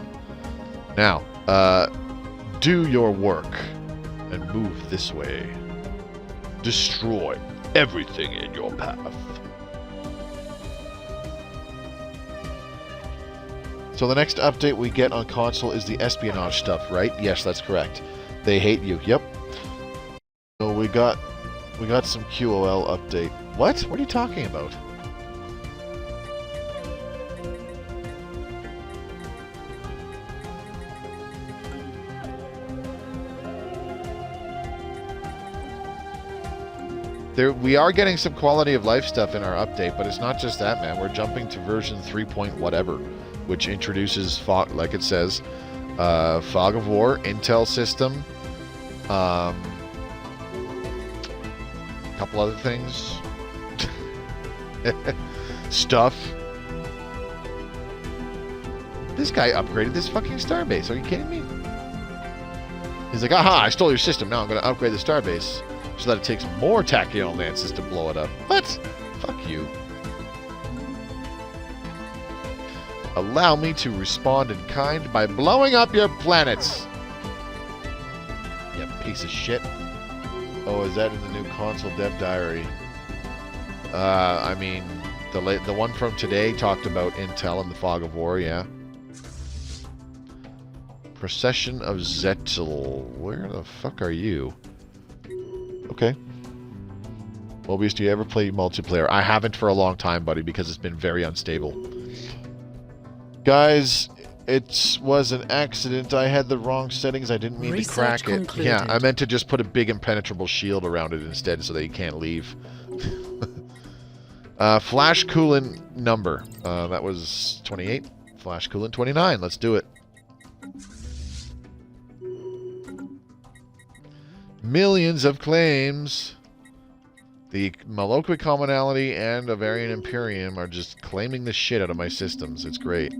Now, do your work and move this way. Destroy everything in your path. So the next update we get on console is the espionage stuff, right? Yes, that's correct. They hate you. Yep. So we got some QOL update. What? What are you talking about? We are getting some quality of life stuff in our update, but it's not just that, man. We're jumping to version 3 point whatever, which introduces, like it says, Fog of War, Intel system, a couple other things, stuff. This guy upgraded this fucking starbase. Are you kidding me? He's like, aha, I stole your system. Now I'm going to upgrade the starbase so that it takes more tachyon lances to blow it up. What? Fuck you. Allow me to respond in kind by blowing up your planets. You piece of shit. Oh, is that in the new console dev diary? I mean, the one from today talked about Intel and the Fog of War, yeah. Procession of Zetzel. Where the fuck are you? Okay. Mobius, do you ever play multiplayer? I haven't for a long time, buddy, because it's been very unstable. Guys, it was an accident. I had the wrong settings. I didn't mean to crack it. Yeah, I meant to just put a big impenetrable shield around it instead so that you can't leave. Flash coolant number. That was 28. Flash coolant 29. Let's do it. Millions of claims. The Maloqui Commonality and Avarian Imperium are just claiming the shit out of my systems. It's great.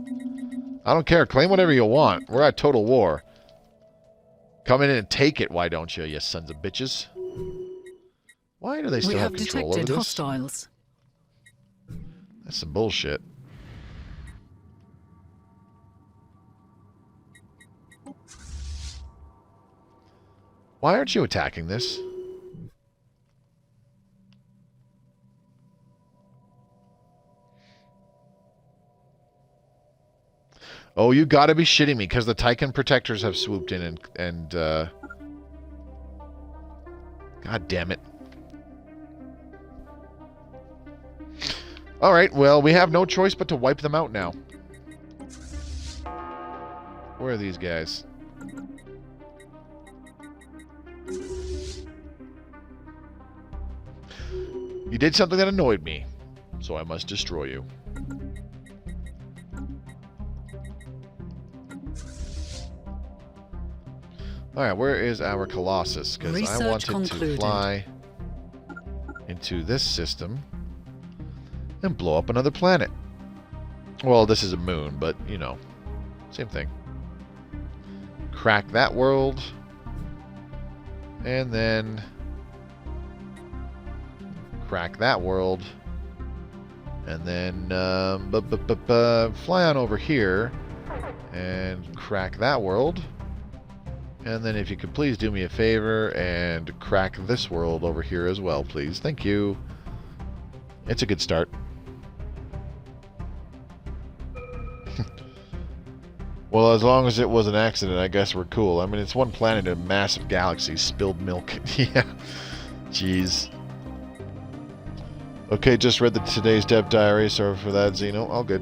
I don't care. Claim whatever you want. We're at total war. Come in and take it, why don't you, you sons of bitches? Why do they still have control over this? Hostiles. That's some bullshit. Why aren't you attacking this? Oh, you gotta be shitting me, because the Tychon protectors have swooped in and God damn it. Alright, well, we have no choice but to wipe them out now. Where are these guys? You did something that annoyed me, so I must destroy you. Alright, where is our Colossus? Because I wanted to fly into this system and blow up another planet. Well, this is a moon, but, you know, same thing. Crack that world. And then crack that world. And then fly on over here and crack that world. And then if you could please do me a favor and crack this world over here as well, please. Thank you. It's a good start. Well, as long as it was an accident, I guess we're cool. I mean, it's one planet in a massive galaxy. Spilled milk. Yeah. Jeez. Okay, just read today's dev diary. Sorry for that, Xeno. All good.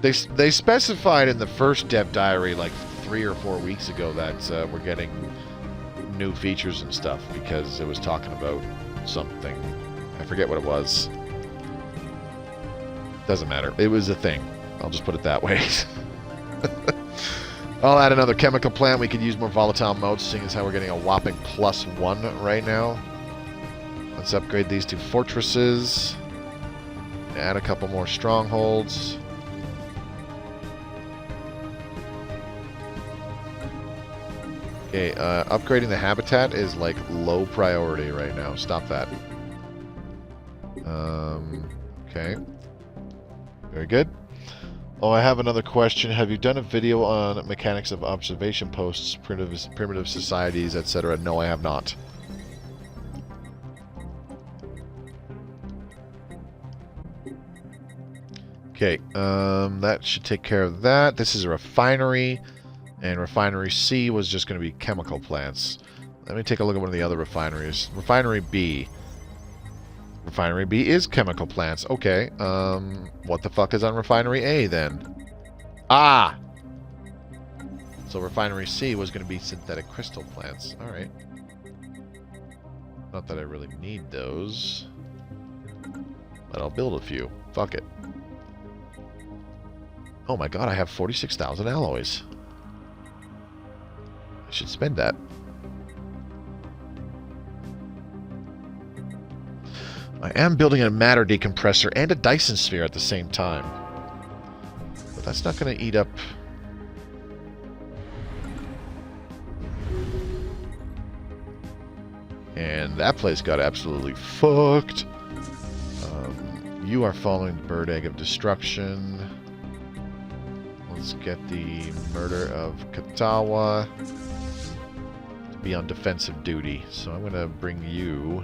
They specified in the first dev diary like 3 or 4 weeks ago that we're getting new features and stuff because it was talking about something. I forget what it was. Doesn't matter. It was a thing. I'll just put it that way. I'll add another chemical plant. We could use more volatile modes, seeing as how we're getting a whopping +1 right now. Let's upgrade these 2 fortresses. Add a couple more strongholds. Okay, upgrading the habitat is like low priority right now. Stop that. Okay. Very good. Oh, I have another question. Have you done a video on mechanics of observation posts, primitive societies, etc.? No, I have not. Okay, that should take care of that. This is a refinery, and Refinery C was just going to be chemical plants. Let me take a look at one of the other refineries. Refinery B. Refinery B is chemical plants. Okay. What the fuck is on Refinery A then? Ah! So Refinery C was going to be synthetic crystal plants. Alright. Not that I really need those. But I'll build a few. Fuck it. Oh my god, I have 46,000 alloys. I should spend that. I am building a matter decompressor and a Dyson sphere at the same time. But that's not going to eat up... And that place got absolutely fucked. You are following the bird egg of destruction. Let's get the murder of Katawa to be on defensive duty. So I'm going to bring you...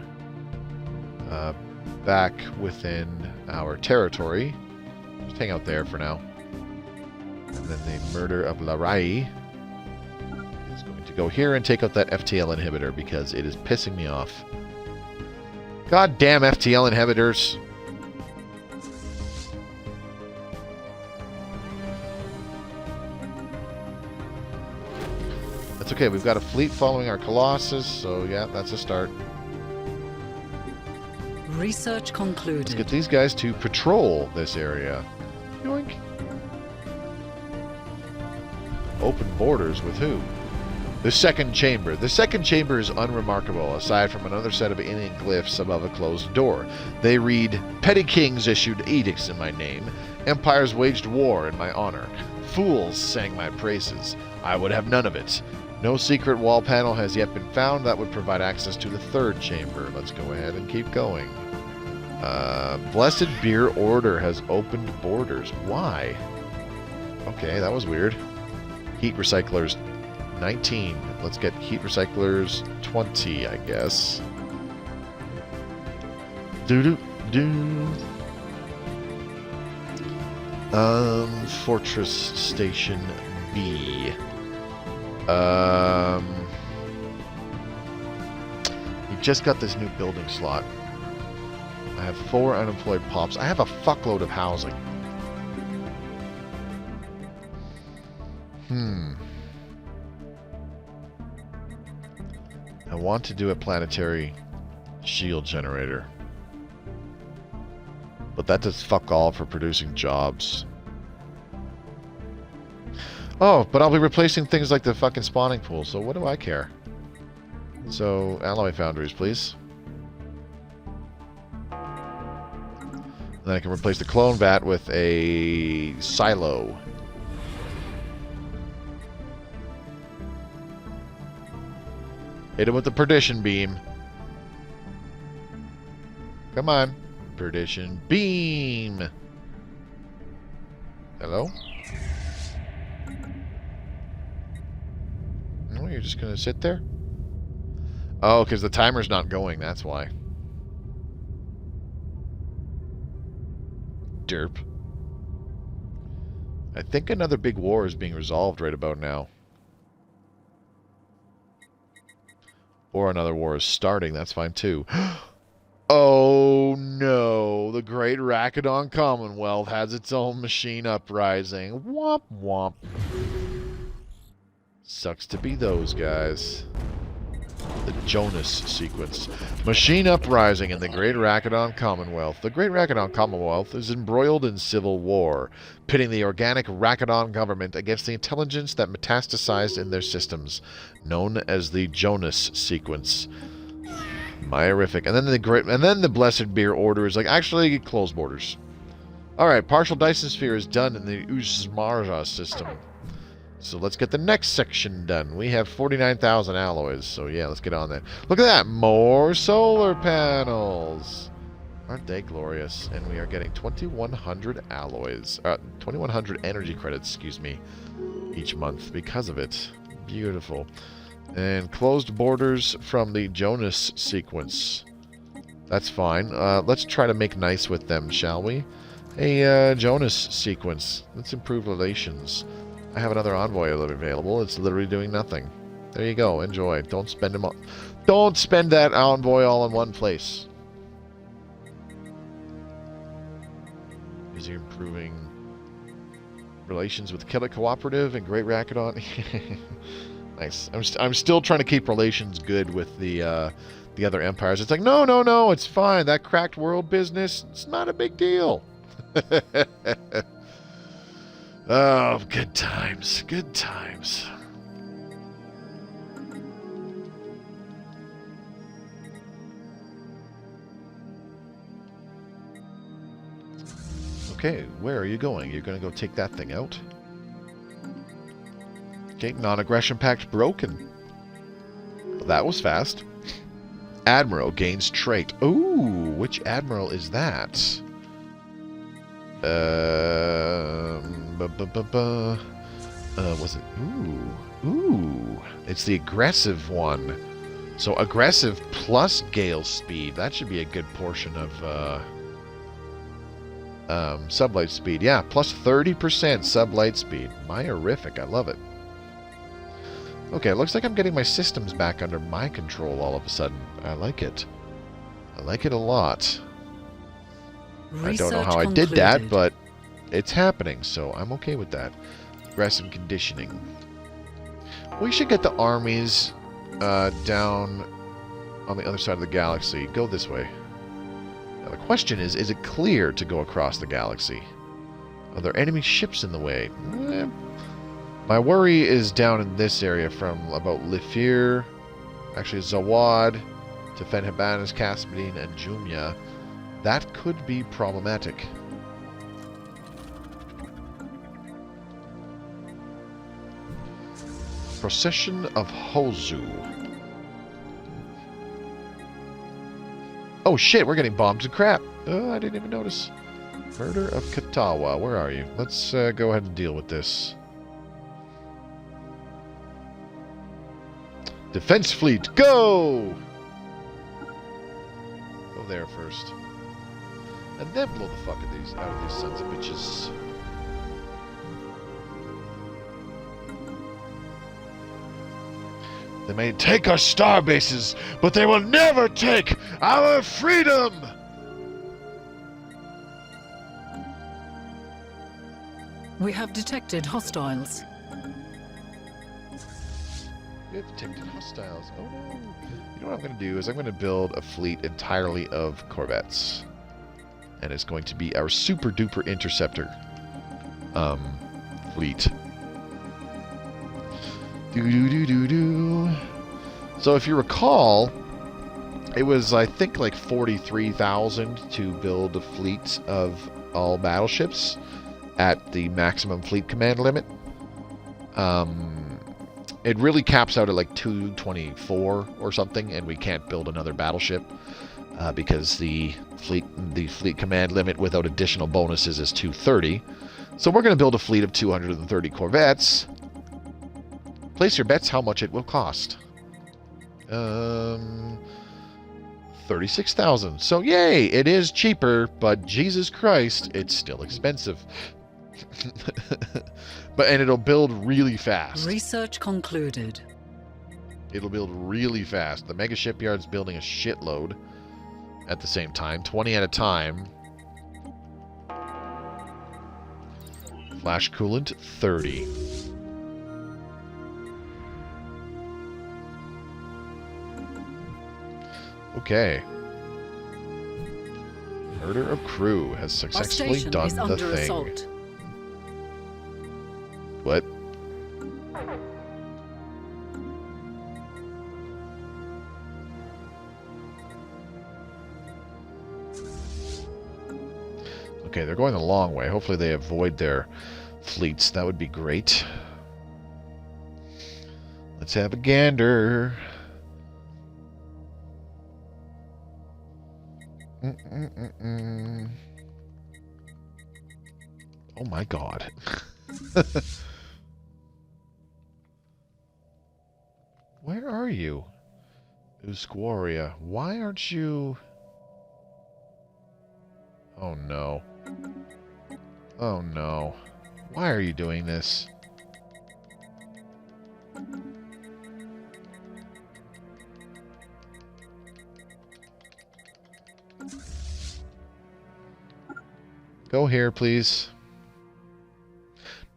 back within our territory. Just hang out there for now. And then the murder of Larai is going to go here and take out that FTL inhibitor because it is pissing me off. God damn FTL inhibitors! That's okay, we've got a fleet following our Colossus, so yeah, that's a start. Research concluded. Let's get these guys to patrol this area. Yoink. Open borders with who? The second chamber. The second chamber is unremarkable, aside from another set of inland glyphs above a closed door. They read, Petty kings issued edicts in my name. Empires waged war in my honor. Fools sang my praises. I would have none of it. No secret wall panel has yet been found that would provide access to the third chamber. Let's go ahead and keep going. Blessed Beer Order has opened borders. Why? Okay, that was weird. Heat recyclers 19. Let's get heat recyclers 20, I guess. Fortress Station B. We just got this new building slot. I have 4 unemployed pops. I have a fuckload of housing. I want to do a planetary shield generator. But that does fuck all for producing jobs. Oh, but I'll be replacing things like the fucking spawning pool, so what do I care? So, alloy foundries, please. Then I can replace the clone vat with a silo. Hit him with the perdition beam. Come on. Perdition beam. Hello? Oh, you're just going to sit there? Oh, because the timer's not going. That's why. Derp. I think another big war is being resolved right about now. Or another war is starting. That's fine, too. Oh, no. The Great Rakadon Commonwealth has its own machine uprising. Womp womp. Sucks to be those guys. The Jonas sequence. Machine uprising in the Great Rakadon Commonwealth. The Great Rakadon Commonwealth is embroiled in civil war, pitting the organic Rakadon government against the intelligence that metastasized in their systems, known as the Jonas sequence. Myrific. And then the Blessed Beer Order is like, actually, close borders. Alright, partial Dyson Sphere is done in the Uzmarja system. So let's get the next section done. We have 49,000 alloys, so yeah, let's get on that. Look at that! More solar panels! Aren't they glorious? And we are getting 2,100 alloys. 2,100 energy credits, excuse me, each month because of it. Beautiful. And closed borders from the Jonas sequence. That's fine. Let's try to make nice with them, shall we? A Jonas sequence. Let's improve relations. I have another envoy available. It's literally doing nothing. There you go. Enjoy. Don't spend them all. Don't spend that envoy all in one place. Is he improving relations with Kelly Cooperative and Great Rakadon? Nice. I'm still trying to keep relations good with the other empires. It's like, no, no, no. It's fine. That cracked world business, it's not a big deal. Oh, good times. Good times. Okay, where are you going? You're going to go take that thing out? Okay, non-aggression pact broken. Well, that was fast. Admiral gains trait. Ooh, which admiral is that? Was it? Ooh. It's the aggressive one. So aggressive plus gale speed. That should be a good portion of sublight speed. Yeah, plus 30% sublight speed. Myrific. I love it. Okay, it looks like I'm getting my systems back under my control all of a sudden. I like it. I like it a lot. I don't know how I did that, but it's happening, so I'm okay with that. Aggressive conditioning. We should get the armies down on the other side of the galaxy. Go this way. Now the question is it clear to go across the galaxy? Are there enemy ships in the way? My worry is down in this area from about Lifir, actually Zawad, to Fenhabanas, Caspidine, and Jumia. That could be problematic. Procession of Hozu. Oh shit, we're getting bombed to crap. Oh, I didn't even notice. Murder of Katawa. Where are you? Let's go ahead and deal with this. Defense fleet, go! Go there first. And then blow the fuck out of these sons of bitches. They may take our star bases, but they will never take our freedom! We have detected hostiles. We have detected hostiles. Oh no. You know what I'm going to do is I'm going to build a fleet entirely of corvettes. And it's going to be our super duper interceptor fleet. So if you recall, it was I think like 43,000 to build a fleet of all battleships at the maximum fleet command limit. it really caps out at like 224 or something, and we can't build another battleship because the fleet command limit without additional bonuses is 230. So we're going to build a fleet of 230 corvettes. Place your bets how much it will cost. 36,000. So yay, it is cheaper, but Jesus Christ, it's still expensive. And it'll build really fast. Research concluded. It'll build really fast. The mega shipyard's building a shitload at the same time, 20 at a time. Flash coolant, 30. Okay. Murder of crew has successfully done the thing. Assault. What? Okay, they're going the long way. Hopefully they avoid their fleets. That would be great. Let's have a gander. Oh my god. Where are you? Usquaria. Why aren't you... Oh no. Oh no. Why are you doing this? Go here, please.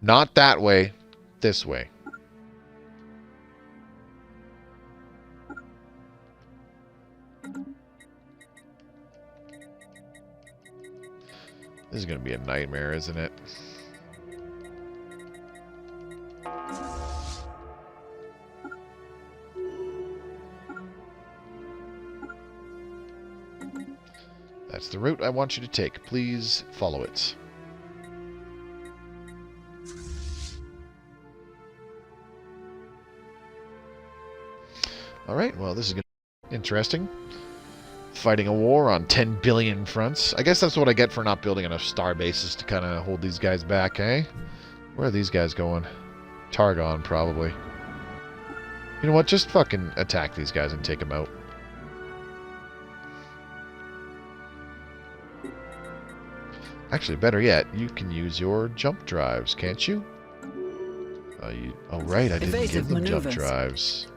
Not that way. This way. This is going to be a nightmare, isn't it? That's the route I want you to take. Please follow it. Alright, well, this is going to be interesting. Fighting a war on 10 billion fronts. I guess that's what I get for not building enough star bases to kind of hold these guys back, eh? Where are these guys going? Targon, probably. You know what? Just fucking attack these guys and take them out. Actually, better yet, you can use your jump drives, can't you? Oh, right, I didn't give them jump drives.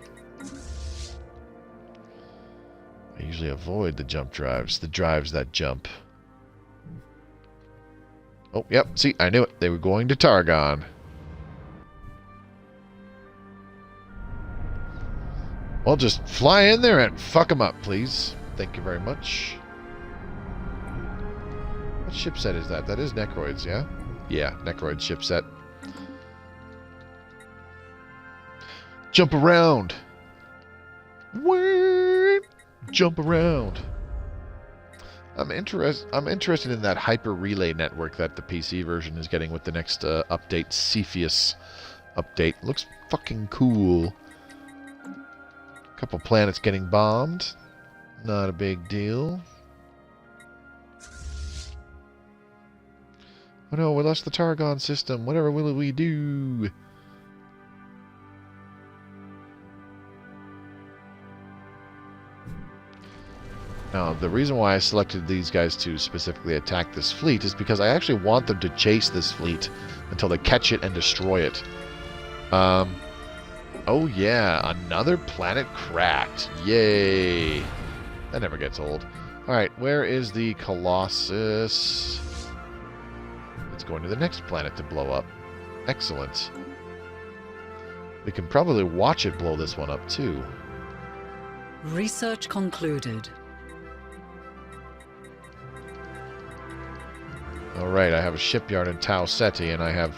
I usually avoid the jump drives. The drives that jump. Oh, yep. See, I knew it. They were going to Targon. Well, just fly in there and fuck them up, please. Thank you very much. What ship set is that? That is Necroids, yeah? Yeah, Necroid ship set. Jump around. Wait. Jump around. I'm interested in that hyper relay network that the PC version is getting with the next update, Cepheus update. Looks fucking cool. Couple planets getting bombed. Not a big deal. Oh no, we lost the Targon system. Whatever will we do? Now, the reason why I selected these guys to specifically attack this fleet is because I actually want them to chase this fleet until they catch it and destroy it. Oh yeah, another planet cracked. Yay. That never gets old. Alright, where is the Colossus? It's going to the next planet to blow up. Excellent. We can probably watch it blow this one up too. Research concluded. Alright, I have a shipyard in Tau Ceti, and I have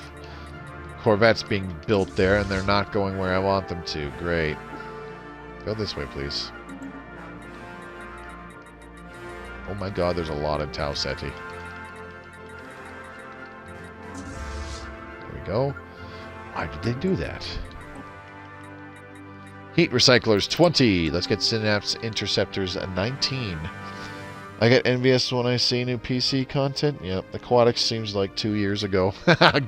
corvettes being built there, and they're not going where I want them to. Great. Go this way, please. Oh my god, there's a lot in Tau Ceti. There we go. Why did they do that? Heat recyclers 20. Let's get synapse interceptors 19. I get envious when I see new PC content. Yep, Aquatics seems like 2 years ago.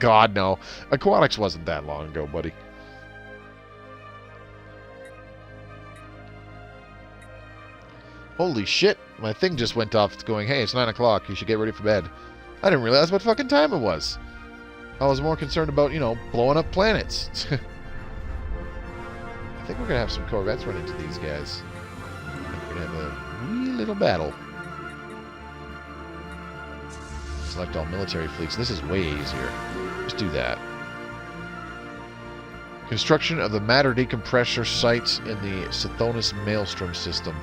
God, no. Aquatics wasn't that long ago, buddy. Holy shit, my thing just went off. It's going, hey, it's 9 o'clock. You should get ready for bed. I didn't realize what fucking time it was. I was more concerned about, you know, blowing up planets. I think we're going to have some Corvettes run into these guys. We're going to have a wee little battle. Select all military fleets. This is way easier. Just do that. Construction of the matter decompressor sites in the Sithonus Maelstrom system.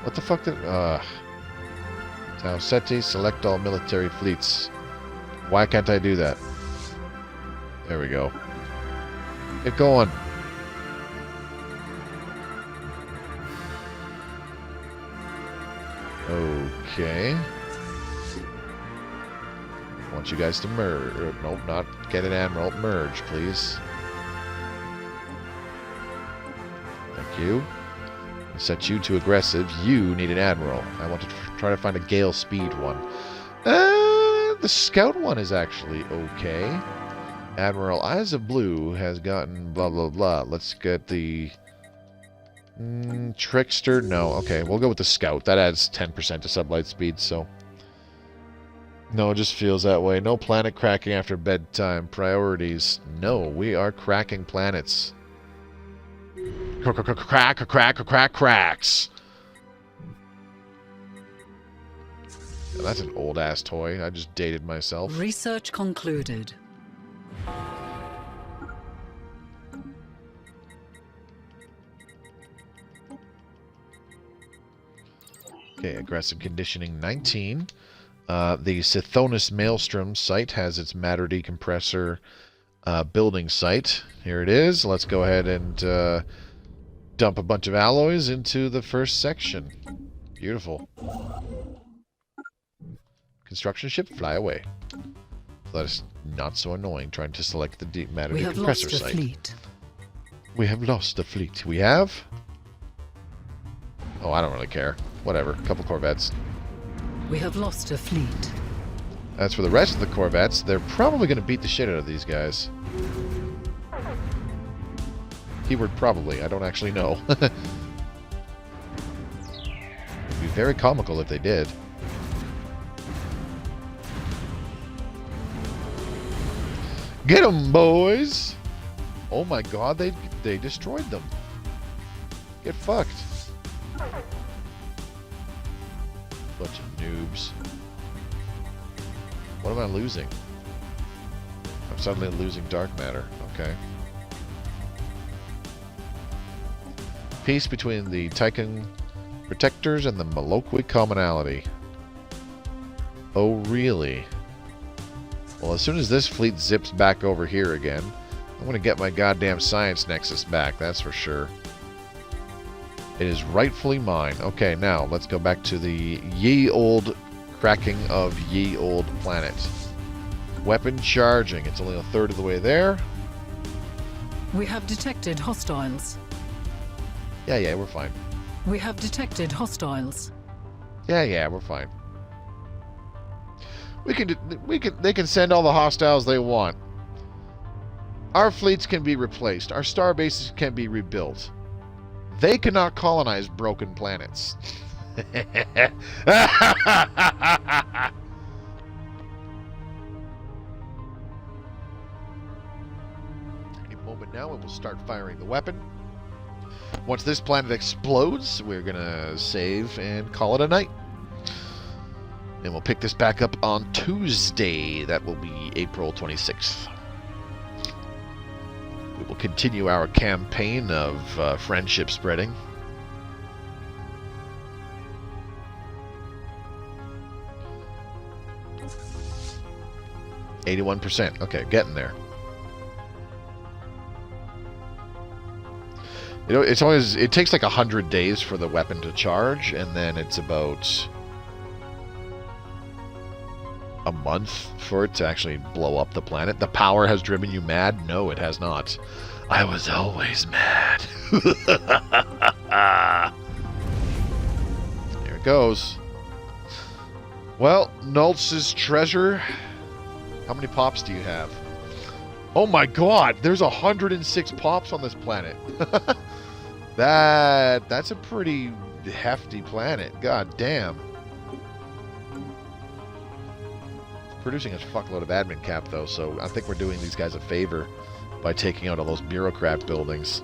What the fuck did... Tau Ceti, select all military fleets. Why can't I do that? There we go. Get going. Okay. I want you guys to merge. Nope, not get an admiral. Merge, please. Thank you. Set you to aggressive. You need an admiral. I want to try to find a gale speed one. The scout one is actually okay. Admiral Eyes of Blue has gotten blah blah blah. Let's get the Trickster. No, okay, we'll go with the scout. That adds 10% to sublight speed. So no, it just feels that way. No planet cracking after bedtime. Priorities. No, we are cracking planets. Cracks. Now, that's an old ass toy. I just dated myself. Research concluded. Okay, aggressive conditioning 19. The Sithonus Maelstrom site has its matter decompressor building site. Here it is. Let's go ahead and dump a bunch of alloys into the first section. Beautiful. Construction ship, fly away. That is not so annoying trying to select the matter We have decompressor lost a site. fleet. We have lost a fleet. We have? Oh, I don't really care. Whatever. A couple Corvettes. We have lost a fleet. As for the rest of the Corvettes, they're probably going to beat the shit out of these guys. Keyword probably. I don't actually know. It'd be very comical if they did. Get 'em, boys! Oh my god, they destroyed them. Get fucked. Bunch of noobs. What am I losing? I'm suddenly losing dark matter. Okay. Peace between the Tychon Protectors and the Maloqui Commonality. Oh, really? Well, as soon as this fleet zips back over here again, I'm going to get my goddamn science nexus back, that's for sure. It is rightfully mine. Okay, now let's go back to the ye old cracking of ye old planet. Weapon charging. It's only a third of the way there. We have detected hostiles. Yeah, we're fine. We have detected hostiles. Yeah, we're fine. They can send all the hostiles they want. Our fleets can be replaced. Our star bases can be rebuilt. They cannot colonize broken planets. Any moment now, it will start firing the weapon. Once this planet explodes, we're gonna save and call it a night. And we'll pick this back up on Tuesday. That will be April 26th. We will continue our campaign of friendship spreading. %. Okay, getting there. You know, it takes like 100 days for the weapon to charge, and then it's about a month for it to actually blow up the planet. The power has driven you mad? No, it has not. I was always mad. Here it goes. Well, Nultz's treasure. How many pops do you have? Oh my god, there's 106 pops on this planet. That's a pretty hefty planet. God damn. It's producing a fuckload of admin cap though, so I think we're doing these guys a favor by taking out all those bureaucrat buildings.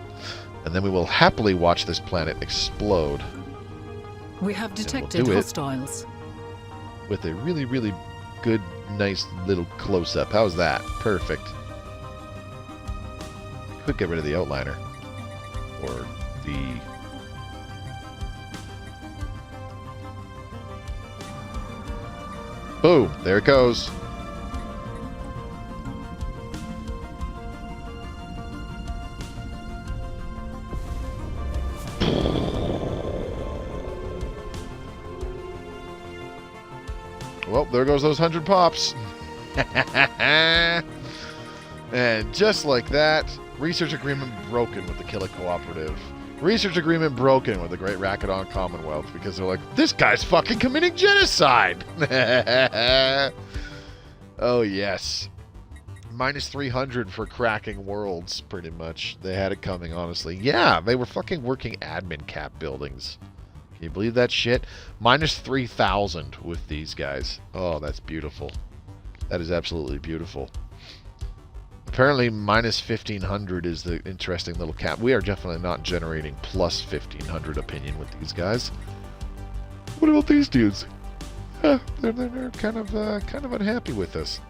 And then we will happily watch this planet explode. We have detected hostiles. With a really, really good, nice little close-up. How's that? Perfect. Could get rid of the outliner. Or the... Boom! There it goes. Well, there goes those 100 pops. And just like that, research agreement broken with the Killer Cooperative. Research agreement broken with the Great Rakadon Commonwealth because they're like, this guy's fucking committing genocide. Oh, yes. Minus 300 for cracking worlds, pretty much. They had it coming, honestly. Yeah, they were fucking working admin cap buildings. Can you believe that shit? Minus 3,000 with these guys. Oh, that's beautiful. That is absolutely beautiful. Apparently, minus 1,500 is the interesting little cap. We are definitely not generating plus 1,500 opinion with these guys. What about these dudes? They're kind of unhappy with us.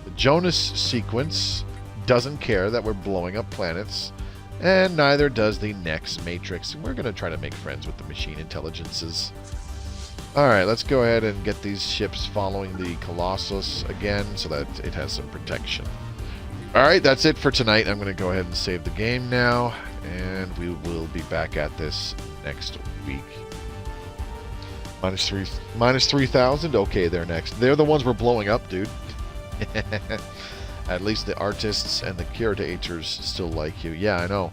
The Jonas sequence doesn't care that we're blowing up planets. And neither does the next Matrix. We're going to try to make friends with the machine intelligences. Alright, let's go ahead and get these ships following the Colossus again so that it has some protection. Alright, that's it for tonight. I'm going to go ahead and save the game now. And we will be back at this next week. Minus 3,000? Okay, they're next. They're the ones we're blowing up, dude. At least the artists and the curators still like you. Yeah, I know.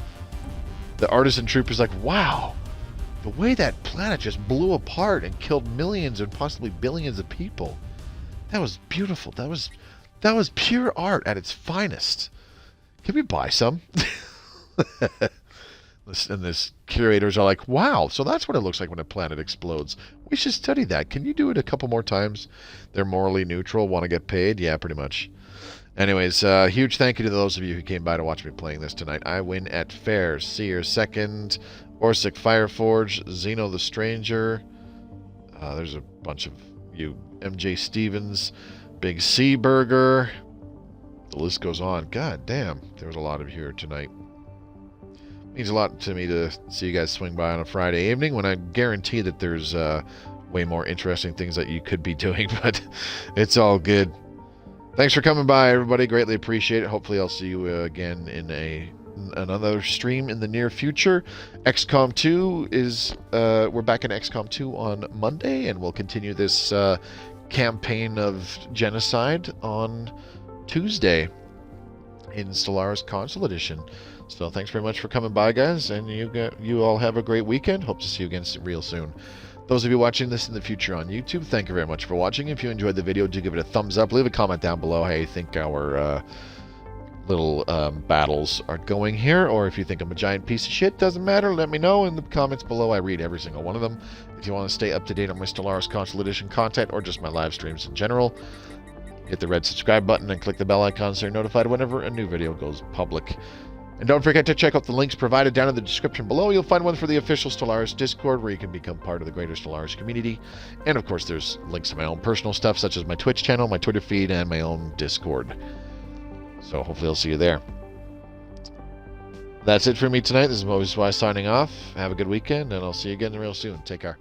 The artisan troop is like, wow, the way that planet just blew apart and killed millions and possibly billions of people. That was beautiful. That was pure art at its finest. Can we buy some? And this curators are like, wow, so that's what it looks like when a planet explodes. We should study that. Can you do it a couple more times? They're morally neutral, want to get paid? Yeah, pretty much. Anyways, huge thank you to those of you who came by to watch me playing this tonight. I win at fair. Seer second, Orsic Fireforge, Zeno the Stranger. There's a bunch of you. MJ Stevens, Big C Burger. The list goes on. God damn, there was a lot of you here tonight. Means a lot to me to see you guys swing by on a Friday evening when I guarantee that there's way more interesting things that you could be doing, but it's all good. Thanks for coming by, everybody. Greatly appreciate it. Hopefully I'll see you again in another stream in the near future. XCOM 2 is... we're back in XCOM 2 on Monday, and we'll continue this campaign of genocide on Tuesday in Stellaris Console Edition. So thanks very much for coming by, guys, and you all have a great weekend. Hope to see you again real soon. Those of you watching this in the future on YouTube, thank you very much for watching. If you enjoyed the video, do give it a thumbs up. Leave a comment down below how you think our little battles are going here, or if you think I'm a giant piece of shit, doesn't matter. Let me know in the comments below. I read every single one of them. If you want to stay up to date on my Stellaris Console Edition content or just my live streams in general, hit the red subscribe button and click the bell icon so you're notified whenever a new video goes public. And don't forget to check out the links provided down in the description below. You'll find one for the official Stellaris Discord, where you can become part of the greater Stellaris community. And of course, there's links to my own personal stuff, such as my Twitch channel, my Twitter feed, and my own Discord. So hopefully I'll see you there. That's it for me tonight. This is Mobius signing off. Have a good weekend, and I'll see you again real soon. Take care.